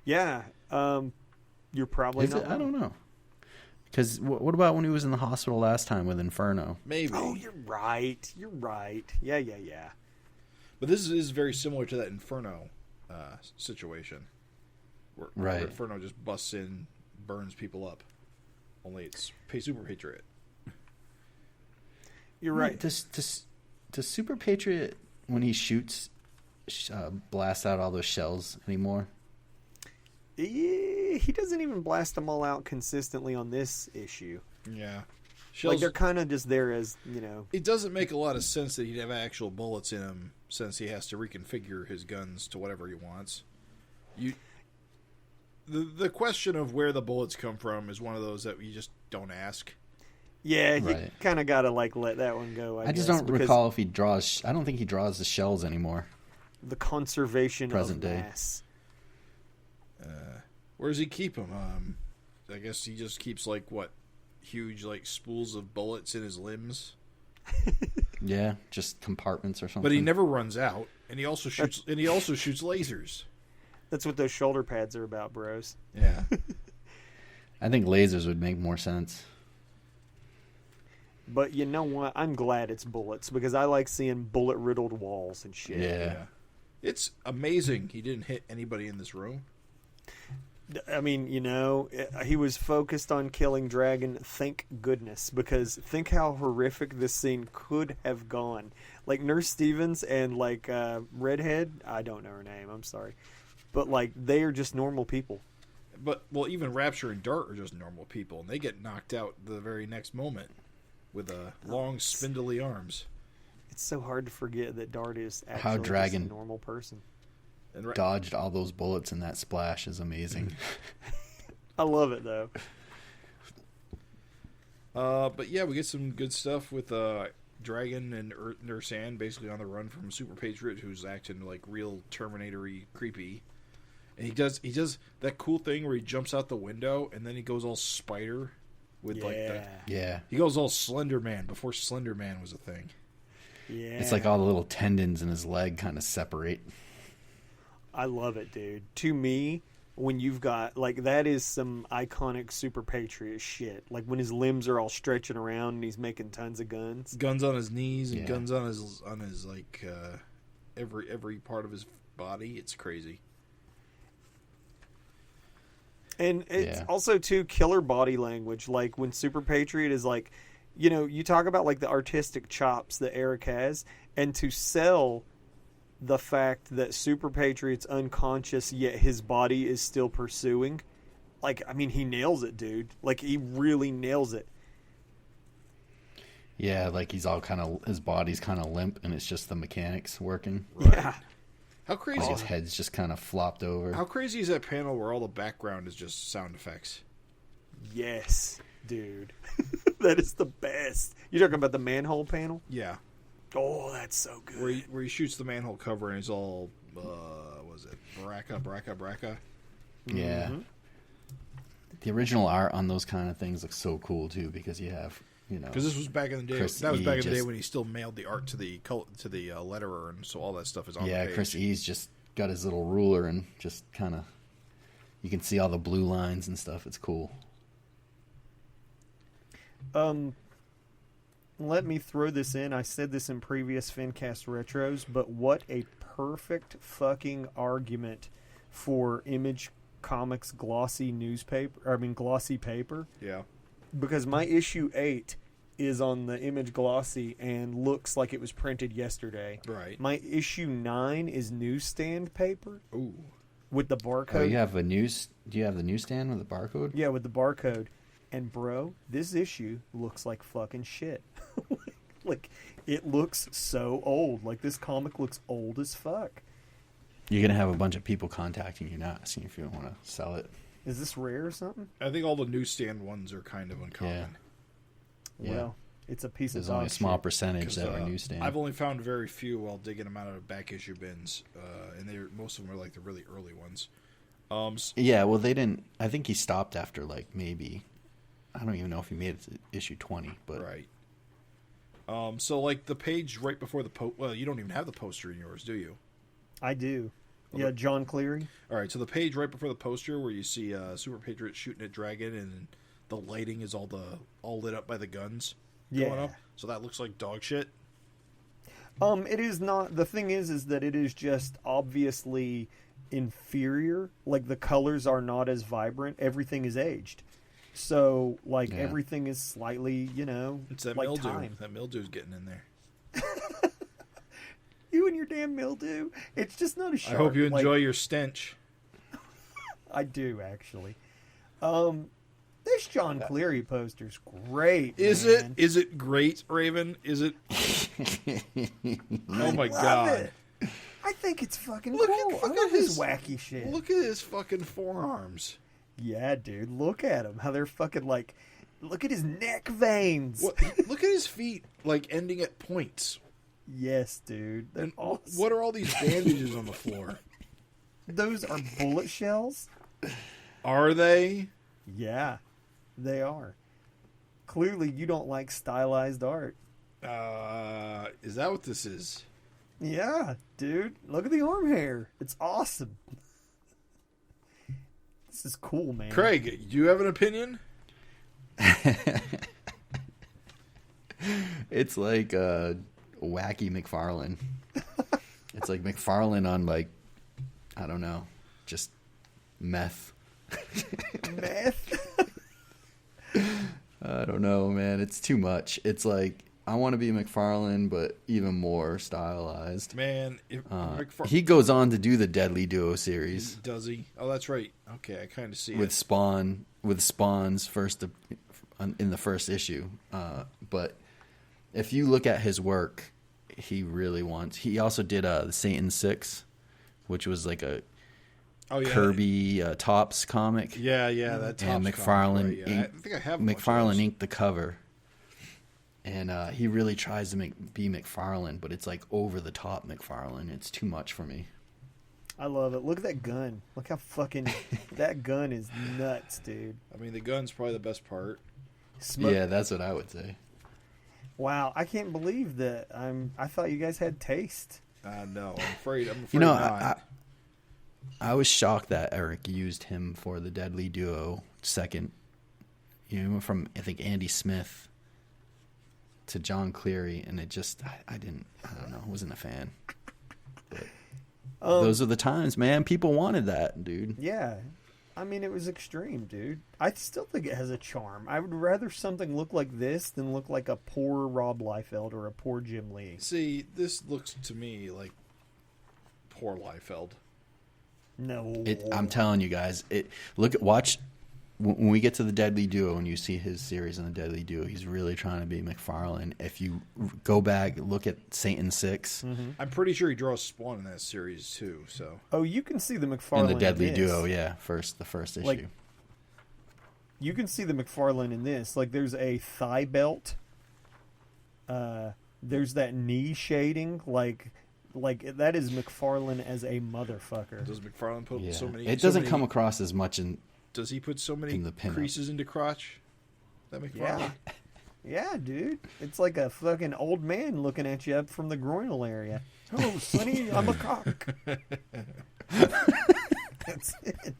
Yeah. You're probably not I don't know. Because what about when he was in the hospital last time with Inferno? Maybe. Oh, you're right. You're right. Yeah. But this is very similar to that Inferno situation. Where Inferno just busts in, burns people up. Only it's Super Patriot. You're right. Does Super Patriot, when he shoots, blast out all those shells anymore? He doesn't even blast them all out consistently on this issue. Yeah. Like, they're kind of just there as, It doesn't make a lot of sense that he'd have actual bullets in him, since he has to reconfigure his guns to whatever he wants. The question of where the bullets come from is one of those that you just don't ask. Yeah, you kind of got to, let that one go, I just guess, don't recall if he draws... I don't think he draws the shells anymore. The conservation Present of day. mass. Where does he keep them? I guess he just keeps, huge, spools of bullets in his limbs. Yeah, just compartments or something. But he never runs out, and he also shoots lasers. That's what those shoulder pads are about, bros. Yeah. I think lasers would make more sense. But you know what? I'm glad it's bullets, because I like seeing bullet-riddled walls and shit. Yeah. It's amazing he didn't hit anybody in this room. I mean, he was focused on killing Dragon, thank goodness, because think how horrific this scene could have gone. Like, Nurse Stevens and, Redhead, I don't know her name, I'm sorry. But, they are just normal people. But, even Rapture and Dart are just normal people, and they get knocked out the very next moment with long, spindly arms. It's so hard to forget that Dart is actually just a normal person. And dodged all those bullets in that splash is amazing. I love it, though. But yeah, we get some good stuff with Dragon and Nurse Ann basically on the run from Super Patriot, who's acting like real Terminator-y creepy. And he does that cool thing where he jumps out the window and then he goes all spider with he goes all Slender Man before Slender Man was a thing. Yeah. It's like all the little tendons in his leg kind of separate. I love it, dude. To me, when you've got that is some iconic Super Patriot shit. Like when his limbs are all stretching around and he's making tons of guns. Guns on his knees and guns on his every part of his body. It's crazy. And it's also too killer body language. Like when Super Patriot is you talk about the artistic chops that Eric has, and to sell the fact that Super Patriot's unconscious, yet his body is still pursuing. He nails it, dude. He really nails it. Yeah, he's all his body's kind of limp, and it's just the mechanics working. Right. Yeah. How crazy? His head's just kind of flopped over. How crazy is that panel where all the background is just sound effects? Yes, dude. That is the best. You're talking about the manhole panel? Yeah. Oh, that's so good. Where he shoots the manhole cover and he's all, was it Braca? Yeah. Mm-hmm. The original art on those kind of things looks so cool too, because you have, because this was back in the day. Chris that was E. back in the day when he still mailed the art to the letterer, and so all that stuff is on the page. Chris E's just got his little ruler and just kind of, you can see all the blue lines and stuff. It's cool. Let me throw this in. I said this in previous FINcast Retros, but what a perfect fucking argument for Image Comics glossy paper. Yeah. Because my issue 8 is on the Image glossy and looks like it was printed yesterday. Right. My issue 9 is newsstand paper. Ooh. With the barcode. Oh, you have do you have the newsstand with the barcode? Yeah, with the barcode. And bro, this issue looks like fucking shit. It looks so old. This comic looks old as fuck. You're gonna have a bunch of people contacting you now, asking if you want to sell it. Is this rare or something? I think all the newsstand ones are kind of uncommon. Yeah. Well, it's a piece There's of only a small shit. percentage that are newsstand. I've only found very few while digging them out of back issue bins, and most of them are the really early ones. Yeah, well, they didn't. I think he stopped after maybe. I don't even know if he made it to issue 20, but right. So the page right before the well, you don't even have the poster in yours, do you? I do. Yeah, John Cleary. All right, so the page right before the poster where you see Super Patriot shooting at Dragon and the lighting is all lit up by the guns Yeah. going up. So that looks like dog shit. It is not. The thing is that it is just obviously inferior. Like, the colors are not as vibrant. Everything is aged. So, like, everything is slightly, It's that like mildew. time. That mildew's getting in there. You and your damn mildew. It's just not a shark. I hope you enjoy your stench. I do, actually. This John Cleary poster's great. Man. Is it great, Raven? Is it? Oh my god! It. I think it's fucking Look cool. at I love his wacky shit. Look at his fucking forearms. Yeah, dude. Look at him. How they're fucking like. Look at his neck veins. What, look at his feet, like ending at points. Yes, dude. They're And awesome. what are all these bandages on the floor? Those are bullet shells? Are they? Yeah, they are. Clearly, you don't like stylized art. Is that what this is? Yeah, dude. Look at the arm hair. It's awesome. This is cool, man. Craig, do you have an opinion? It's like wacky McFarlane. It's like McFarlane on, like, I don't know, just meth. Meth? I don't know, man. It's too much. It's like, I want to be McFarlane, but even more stylized. Man, if He goes on to do the Deadly Duo series does he? Oh, that's right. Okay, I kind of see with it. Spawn, with Spawn's in the first issue. But if you look at his work, he really wants. He also did the Satan 6, which was like a Kirby Topps comic. Yeah, that Topps And McFarlane comic, right? Yeah, inked, I think I have a bunch of McFarlane those. inked the cover. And he really tries to be McFarlane, but it's like over the top McFarlane. It's too much for me. I love it. Look at that gun. Look how fucking... that gun is nuts, dude. I mean, the gun's probably the best part. Yeah, that's what I would say. Wow, I can't believe that. I thought you guys had taste. No, I'm afraid I not. was shocked that Eric used him for the Deadly Duo second. From, I think, Andy Smith to John Cleary, and it just, I don't know, wasn't a fan. But those are the times, man. People wanted that, dude. Yeah. I mean, it was extreme, dude. I still think it has a charm. I would rather something look like this than look like a poor Rob Liefeld or a poor Jim Lee. See, this looks to me like poor Liefeld. No. I'm telling you guys, watch when we get to the Deadly Duo and you see his series on the Deadly Duo. He's really trying to be McFarlane. If you go back, look at Satan 6 I'm pretty sure he draws Spawn in that series too. So Oh, you can see the McFarlane and the Deadly in this. Duo, yeah, the first issue. Like, you can see the McFarlane in this. Like, there's a thigh belt. There's that knee shading. Like that is McFarlane as a motherfucker. does McFarlane put yeah. so many? It so doesn't many- come across as much in. Does he put so many in the pinup. creases into crotch? That McFarlane. Yeah. Yeah, dude. It's like a fucking old man looking at you up from the groinal area. Oh, Sonny, I'm a cock. That's it.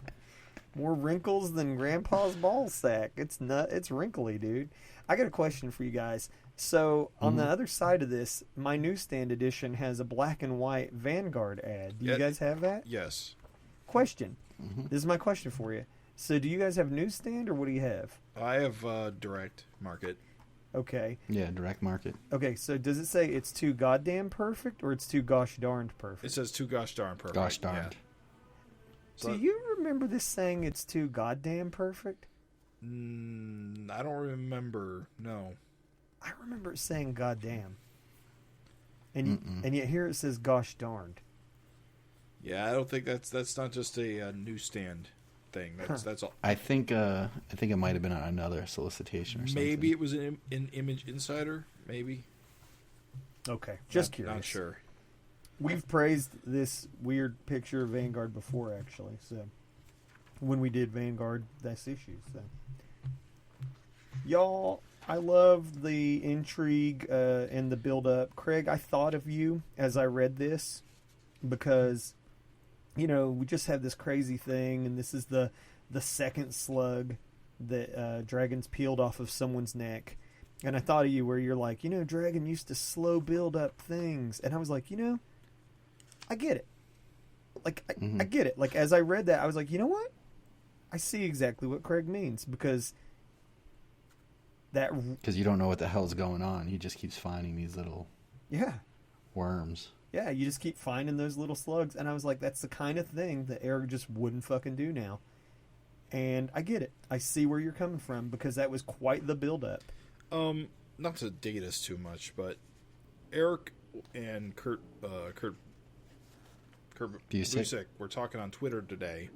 More wrinkles than Grandpa's ball sack. It's wrinkly, dude. I got a question for you guys. So, on the other side of this, my newsstand edition has a black and white Vanguard ad. Do you guys have that? Yes. Question. This is my question for you. So, do you guys have newsstand, or what do you have? I have direct market. Okay. Yeah, direct market. Okay, so does it say it's too goddamn perfect, or it's too gosh darned perfect? It says too gosh darn perfect. Gosh darned. Yeah. So, Do you remember this saying it's too goddamn perfect? I don't remember. No. I remember it saying goddamn. And yet here it says gosh darned. Yeah, I don't think that's not just a newsstand thing. That's all. I think it might have been on another solicitation or something. Maybe it was an Image Insider. Maybe. Okay, just curious. Not sure. We've praised this weird picture of Vanguard before, actually. So when we did Vanguard, that's issue. So y'all, I love the intrigue and the build up. Craig, I thought of you as I read this because we just had this crazy thing, and this is the second slug the dragons peeled off of someone's neck. And I thought of you where you're like, Dragon used to slow build up things. And I was like, I get it. Like, I get it. Like, as I read that, I was like, you know what? I see exactly what Craig means, because you don't know what the hell's going on. He just keeps finding these little worms. Yeah, you just keep finding those little slugs. And I was like, that's the kind of thing that Eric just wouldn't fucking do now. And I get it. I see where you're coming from, because that was quite the build-up. Not to date us too much, but Eric and Kurt Busiek were talking on Twitter today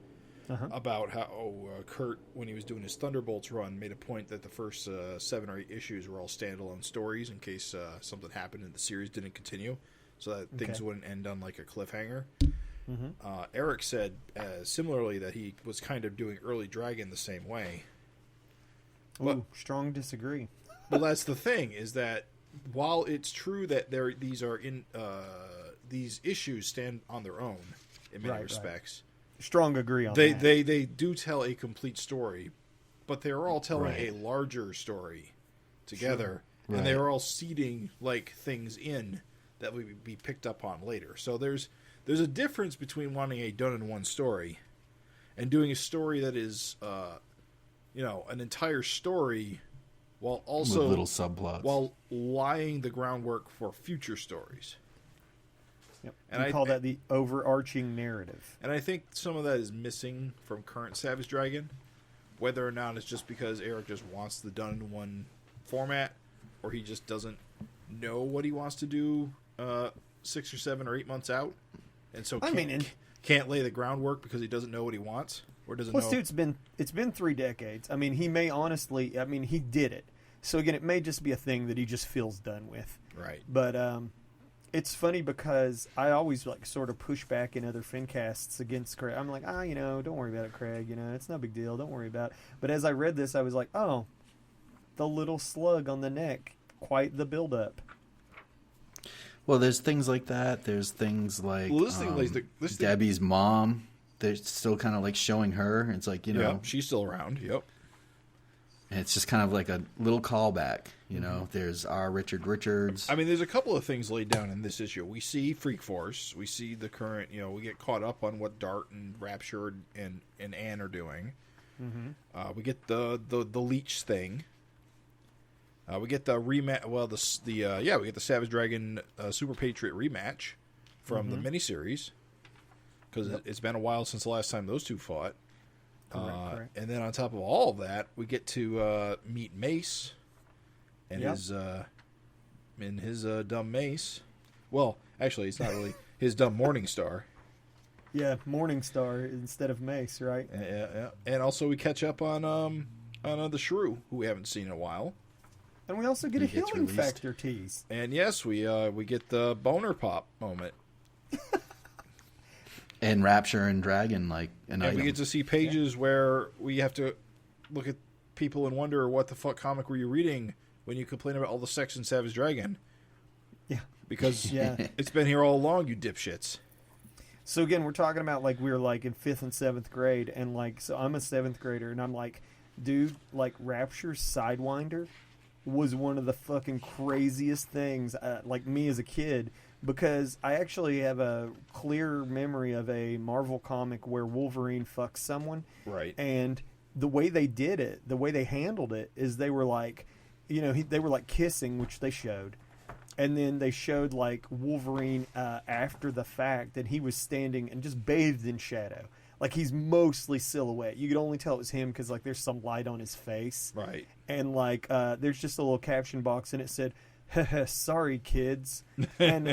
about how Kurt, when he was doing his Thunderbolts run, made a point that the first 7 or 8 issues were all standalone stories in case something happened and the series didn't continue, so that things wouldn't end on like a cliffhanger. Eric said similarly that he was kind of doing Early Dragon the same way. Ooh, strong disagree. Well, that's the thing, is that while it's true that these issues stand on their own in many respects. Strong agree on that. They do tell a complete story, but they're all telling a larger story together, and they're all seeding like things in that will be picked up on later. So there's a difference between wanting a done-in-one story and doing a story that is, an entire story, while also with little subplots, while laying the groundwork for future stories. Yep. And I call that the overarching narrative. And I think some of that is missing from current Savage Dragon, whether or not it's just because Eric just wants the done-in-one format, or he just doesn't know what he wants to do 6 or 7 or 8 months out, and so can't lay the groundwork because he doesn't know what he wants or doesn't know. Plus, dude, it's been 3 decades. I mean, he may honestly, he did it. So again, it may just be a thing that he just feels done with. Right. But it's funny because I always like sort of push back in other FINcasts against Craig. I'm like, don't worry about it, Craig. It's no big deal. Don't worry about it. But as I read this, I was like, oh, the little slug on the neck, quite the build-up. Well, there's things like that. There's things like Debbie's mom. They're still kind of like showing her. It's like, she's still around. Yep. And it's just kind of like a little callback. There's our Richard Richards. I mean, there's a couple of things laid down in this issue. We see Freak Force. We see the current, we get caught up on what Dart and Rapture and Anne are doing. We get the Leech thing. We get the rematch. Well, we get the Savage Dragon Super Patriot rematch from the miniseries, because it's been a while since the last time those two fought. Correct. And then on top of all of that, we get to meet Mace and his dumb Mace. Well, actually, it's not really his dumb Morning Star. Yeah, Morning Star instead of Mace, right? Yeah. And also we catch up on the Shrew, who we haven't seen in a while. And we also get a healing factor tease. And yes, we get the boner pop moment. And Rapture and Dragon, and we get to see pages where we have to look at people and wonder, what the fuck comic were you reading when you complain about all the sex in Savage Dragon? Yeah. Because it's been here all along, you dipshits. So again, we're talking about we're in 5th and 7th grade, and so I'm a 7th grader, and I'm like, dude, Rapture's Sidewinder was one of the fucking craziest things, me as a kid, because I actually have a clear memory of a Marvel comic where Wolverine fucks someone. Right. And the way they did it, the way they handled it, is they were they were kissing, which they showed. And then they showed Wolverine after the fact, and he was standing and just bathed in shadow. He's mostly silhouette. You could only tell it was him because there's some light on his face. Right. And there's just a little caption box, and it said, "Sorry, kids." And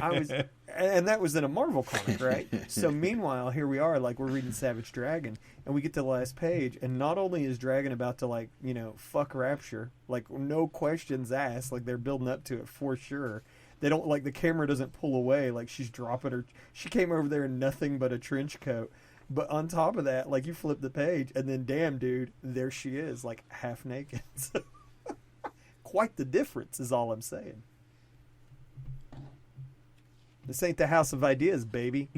and that was in a Marvel comic, right? So meanwhile, here we are, we're reading Savage Dragon, and we get to the last page, and not only is Dragon about to fuck Rapture, no questions asked, they're building up to it for sure. They don't the camera doesn't pull away, she's dropping her. She came over there in nothing but a trench coat. But on top of that, you flip the page, and then damn, dude, there she is, half naked. Quite the difference is all I'm saying. This ain't the house of ideas, baby.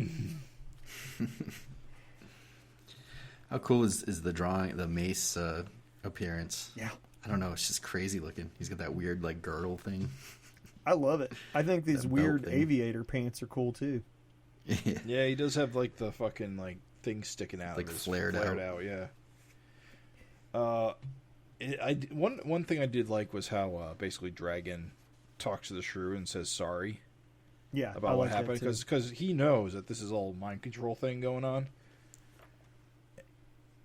How cool is the drawing, the Mace appearance. Yeah. I don't know. It's just crazy looking. He's got that weird like girdle thing. I love it. I think these That weird belt thing. aviator pants are cool too. Yeah. Yeah, he does have like the fucking like thing sticking out, Like of his, flared out. Yeah. One thing I did like was how basically Dragon talks to the shrew and says sorry Yeah, I about what like that happened too. because he knows that this is all mind control thing going on,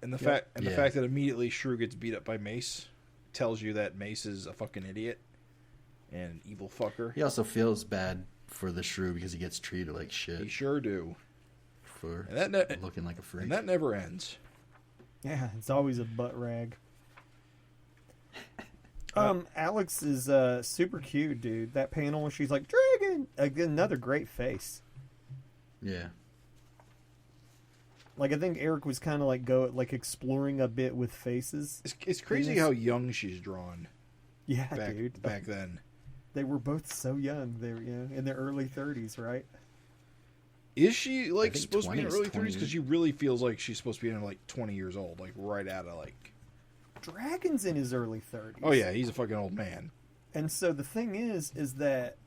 and the Yep. the fact that immediately Shrew gets beat up by Mace tells you that Mace is a fucking idiot and an evil fucker. He also feels bad for the shrew because he gets treated like shit He sure do, for and that looking like a freak. and that never ends. Yeah, it's always a butt rag. Alex is super cute, dude. That panel where she's like, Dragon! Another great face. Yeah. Like, I think Eric was kind of like exploring a bit with faces. It's crazy how young she's drawn Yeah, back dude. back then. They were both so young. They were, in their early 30s, right? Is she like think supposed to be in her 20s, early 30s? Because she really feels like she's supposed to be in like 20 years old, like right out of like. Dragon's in his early 30s. Oh yeah, he's a fucking old man. And so the thing is that,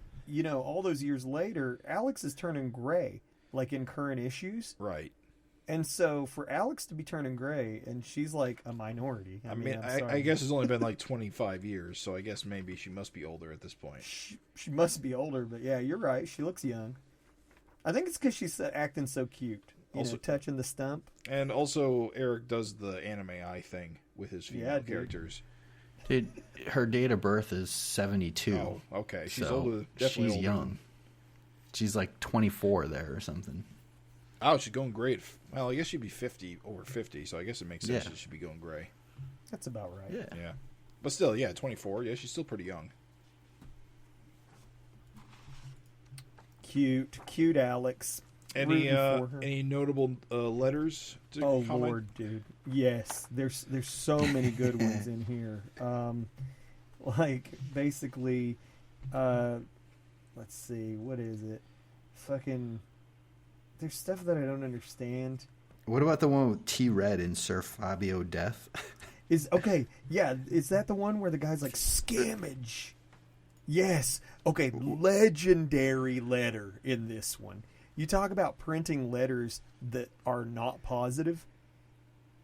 all those years later, Alex is turning gray, like in current issues. Right. And so for Alex to be turning gray, and she's like a minority. I mean, I'm sorry. I guess it's only been like 25 years, so I guess maybe she must be older at this point. She must be older, but yeah, you're right. She looks young. I think it's because she's acting so cute. Also- Touching the stump. And also, Eric does the anime eye thing with his female Yeah, dude. characters. Dude, her date of birth is 72. Oh, okay. She's so older. Definitely she's older. young. She's like 24 there or something. Oh, she's going gray. Well, I guess she'd be 50, over 50, so I guess it makes sense Yeah. that she'd be going gray. That's about right. Yeah. Yeah. But still, yeah, 24. Yeah, she's still pretty young. Cute Alex. Rooting for her. Any notable letters to Oh comment? Lord, dude. Yes, there's so many good ones in here. Like basically, let's see, what is it? Fucking, there's stuff that I don't understand. What about the one with T Red and Sir Fabio Death? Is that the one where the guy's like scammage? Yes. Okay, legendary letter in this one. You talk about printing letters that are not positive.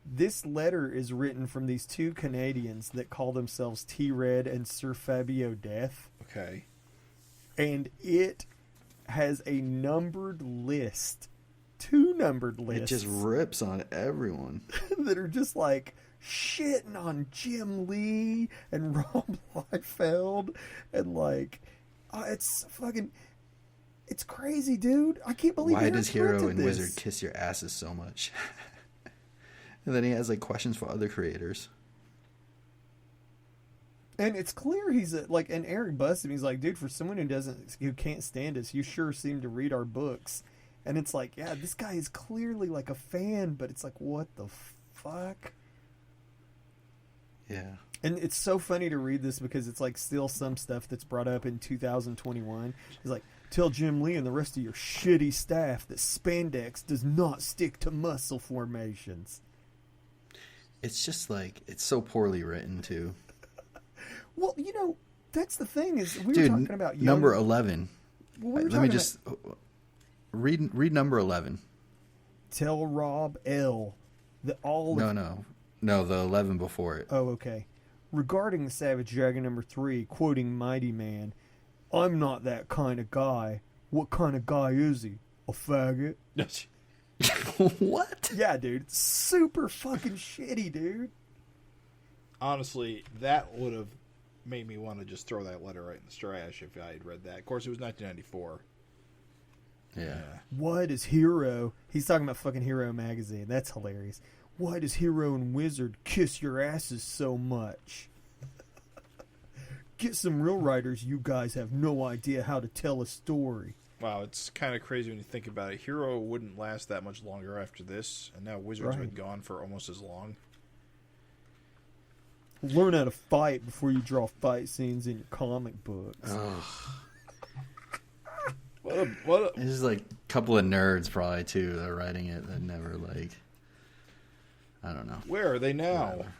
This letter is written from these two Canadians that call themselves T-Red and Sir Fabio Death. Okay. And it has a numbered list. 2 numbered It lists. just rips on everyone. that are just like shitting on Jim Lee and Rob Liefeld and like it's fucking, it's crazy, dude. I can't believe. Why does Hero printed and this. Wizard kiss your asses so much? And then he has like questions for other creators. And it's clear he's and Eric busts him. He's like, dude, for someone who can't stand us, you sure seem to read our books. And it's like, yeah, this guy is clearly like a fan, but it's like, what the fuck? Yeah. And it's so funny to read this because it's like still some stuff that's brought up in 2021. It's like, tell Jim Lee and the rest of your shitty staff that spandex does not stick to muscle formations. It's just like, it's so poorly written too. Well, that's the thing is we were Dude, talking about number 11. Well, we were Let me talking just read number 11. tell Rob L. that all of No, the 11 before it. Oh, okay. Regarding the Savage Dragon number 3, quoting Mighty Man, I'm not that kind of guy. What kind of guy is he? A faggot? What? Yeah, dude. Super fucking shitty, dude. Honestly, that would have made me want to just throw that letter right in the trash if I had read that. Of course, it was 1994. Yeah. Why does Hero... He's talking about fucking Hero magazine. That's hilarious. Why does Hero and Wizard kiss your asses so much? Get some real writers. You guys have no idea how to tell a story. Wow, it's kind of crazy when you think about it. Hero wouldn't last that much longer after this, and now Wizard's Right. been gone for almost as long. Learn how to fight before you draw fight scenes in your comic books. What This is like a couple of nerds probably too that are writing it that never like, I don't know. Where are they now? Whatever.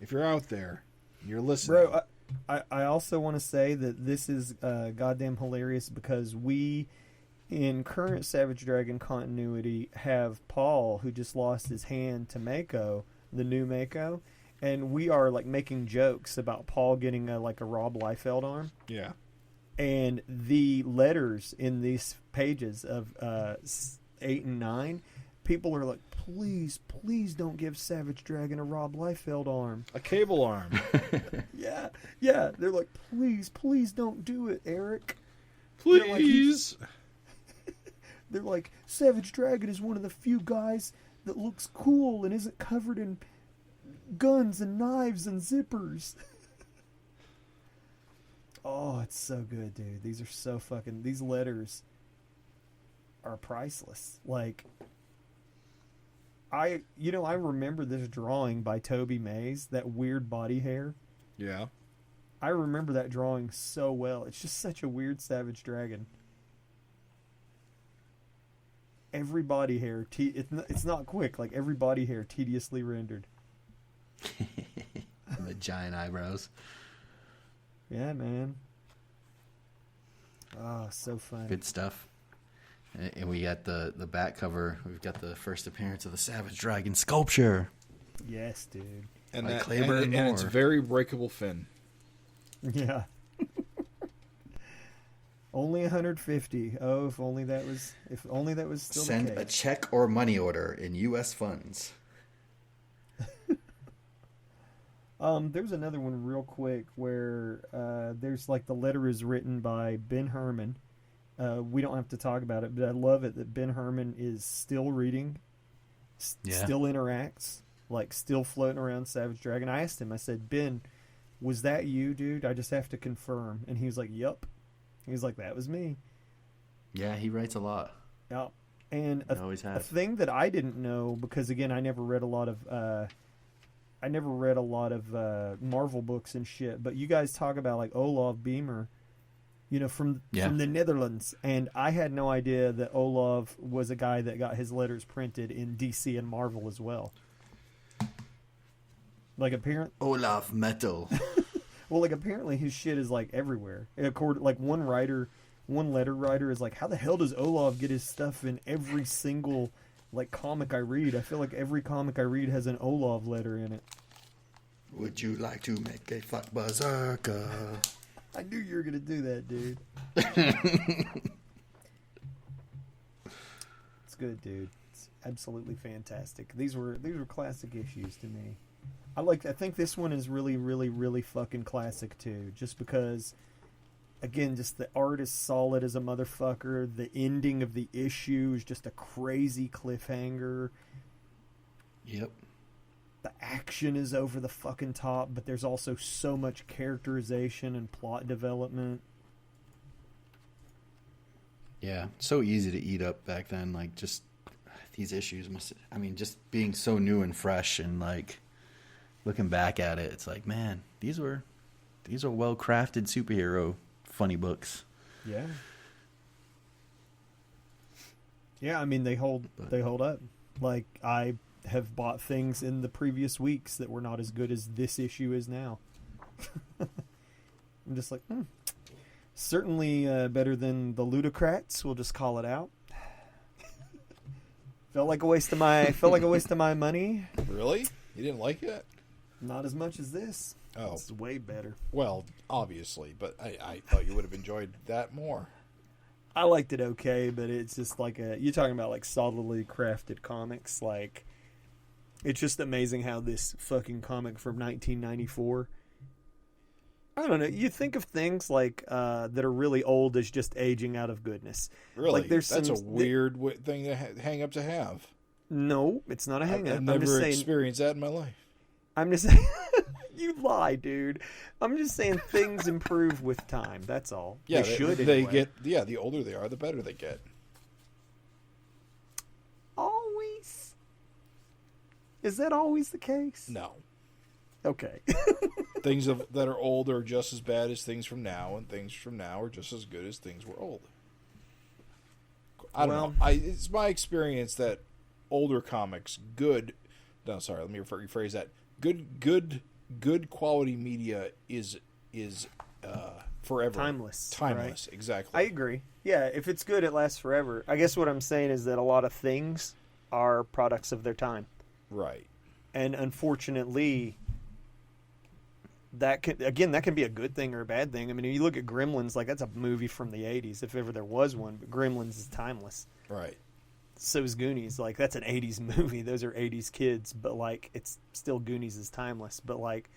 if you're out there, you're listening. Bro, I also want to say that this is goddamn hilarious because we, in current Savage Dragon continuity, have Paul, who just lost his hand to Mako, the new Mako, and we are like making jokes about Paul getting a Rob Liefeld arm. Yeah. And the letters in these pages of 8 and 9, people are like, please don't give Savage Dragon a Rob Liefeld arm. A cable arm. Yeah. They're like, please don't do it, Eric. Please. They're like, Savage Dragon is one of the few guys that looks cool and isn't covered in guns and knives and zippers. Oh, it's so good, dude. These are so fucking... These letters are priceless. Like, I remember this drawing by Toby Mays, that weird body hair. Yeah. I remember that drawing so well. It's just such a weird Savage Dragon. Every body hair, it's not quick. Like, every body hair tediously rendered. The giant eyebrows. Yeah, man. Oh, so fun. Good stuff. And we got the back cover. We've got the first appearance of the Savage Dragon sculpture. Yes, dude. And Like that, Claiborne and it's Moore. very breakable fin. Yeah. Only 150. Oh, if only that was still Send the a case. check or money order in U.S. funds. There's another one real quick where there's like the letter is written by Ben Herman. We don't have to talk about it, but I love it that Ben Herman is still reading, still interacts, like still floating around Savage Dragon. I asked him, I said, Ben, was that you, dude? I just have to confirm. And he was like, yup. He was like, that was me. Yeah, he writes a lot. Yeah. And He always a has. thing that I didn't know, because again, I never read a lot of Marvel books and shit, but you guys talk about like Olaf Beamer, from the Netherlands, and I had no idea that Olaf was a guy that got his letters printed in DC and Marvel as well. Like Olaf Metal. well, like apparently his shit is like everywhere. Like one letter writer is like, how the hell does Olaf get his stuff in every single like comic I read? I feel like every comic I read has an Olaf letter in it. Would you like to make a fuck berserker? I knew you were gonna do that, dude. It's good, dude. It's absolutely fantastic. These were classic issues to me. I think this one is really, really, really fucking classic too. Just because, again, just the art is solid as a motherfucker. The ending of the issue is just a crazy cliffhanger. Yep. The action is over the fucking top, but there's also so much characterization and plot development. Yeah, so easy to eat up back then. Like, just these issues just being so new and fresh, and like looking back at it, it's like, man, these are well crafted superhero funny books. Yeah. Yeah, I mean they hold up. Like, I have bought things in the previous weeks that were not as good as this issue is now. I'm just like, certainly better than the Ludocrats. We'll just call it out. Felt like a waste of my money. Really? You didn't like it? Not as much as this. Oh. It's way better. Well, obviously, but I thought you would have enjoyed that more. I liked it okay, but it's just like you're talking about like solidly crafted comics. Like, it's just amazing how this fucking comic from 1994. I don't know. You think of things like that are really old as just aging out of goodness. Really? Like, there's That's a weird thing to hang up to have. No, it's not a hang up. I've never experienced that in my life. I'm just saying. You lie, dude. I'm just saying things improve with time. That's all. Yeah, they should. They anyway. get. Yeah, the older they are, the better they get. Always. Is that always the case? No. Okay. Things that are old are just as bad as things from now, and things from now are just as good as things were old. I don't know. It's my experience that older comics, let me rephrase that. Good good quality media is forever. Timeless. Timeless, right? exactly. I agree. Yeah, if it's good, it lasts forever. I guess what I'm saying is that a lot of things are products of their time. Right. And unfortunately, that can be a good thing or a bad thing. I mean, if you look at Gremlins, like that's a movie from the 80s, if ever there was one, but Gremlins is timeless. Right. So is Goonies. Like, that's an 80s movie. Those are 80s kids, but like it's still Goonies is timeless. But like,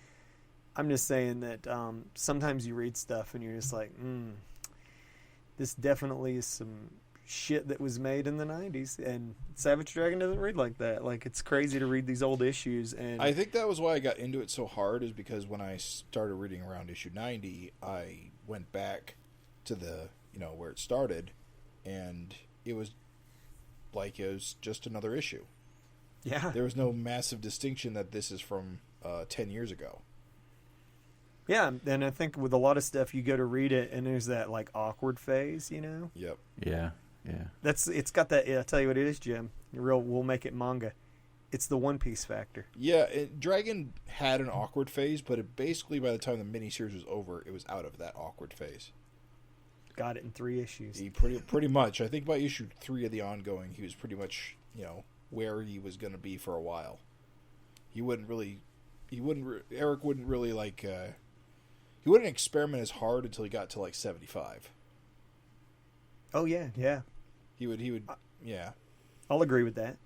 I'm just saying that sometimes you read stuff and you're just like, this definitely is some shit that was made in the 90s, and Savage Dragon doesn't read like that. Like, it's crazy to read these old issues. And I think that was why I got into it so hard, is because when I started reading around issue 90, I went back to the, where it started, and it was like it was just another issue. Yeah. There was no massive distinction that this is from 10 years ago. Yeah, and I think with a lot of stuff, you go to read it, and there's that, like, awkward phase, Yep. Yeah. It's got that, I'll tell you what it is, Jim. We'll make it manga. It's the One Piece factor. Yeah, Dragon had an awkward phase, but it basically, by the time the miniseries was over, it was out of that awkward phase. Got it in 3 issues. He pretty much, I think by issue 3 of the ongoing, he was pretty much, where he was going to be for a while. Eric wouldn't really, like, he wouldn't experiment as hard until he got to, like, 75. Oh, yeah. He would, yeah. I'll agree with that.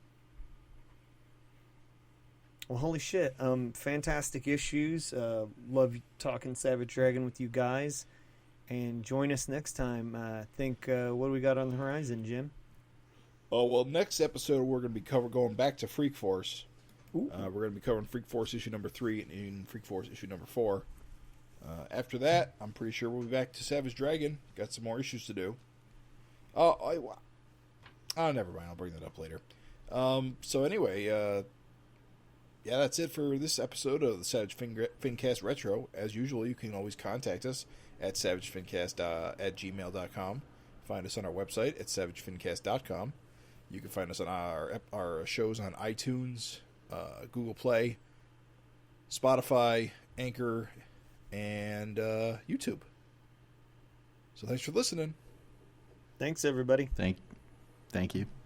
Well, holy shit. Fantastic issues. Love talking Savage Dragon with you guys. And join us next time. I think, what do we got on the horizon, Jim? Oh, well, next episode we're going to be going back to Freak Force. Ooh. We're going to be covering Freak Force issue number 3 and Freak Force issue number 4. After that, I'm pretty sure we'll be back to Savage Dragon. Got some more issues to do. Oh, never mind. I'll bring that up later. So anyway, yeah, that's it for this episode of the Savage FINcast Retro. As usual, you can always contact us at savagefincast at gmail.com. Find us on our website at savagefincast.com. You can find us on our shows on iTunes, Google Play, Spotify, Anchor, and YouTube. So thanks for listening. Thanks, everybody. Thank you.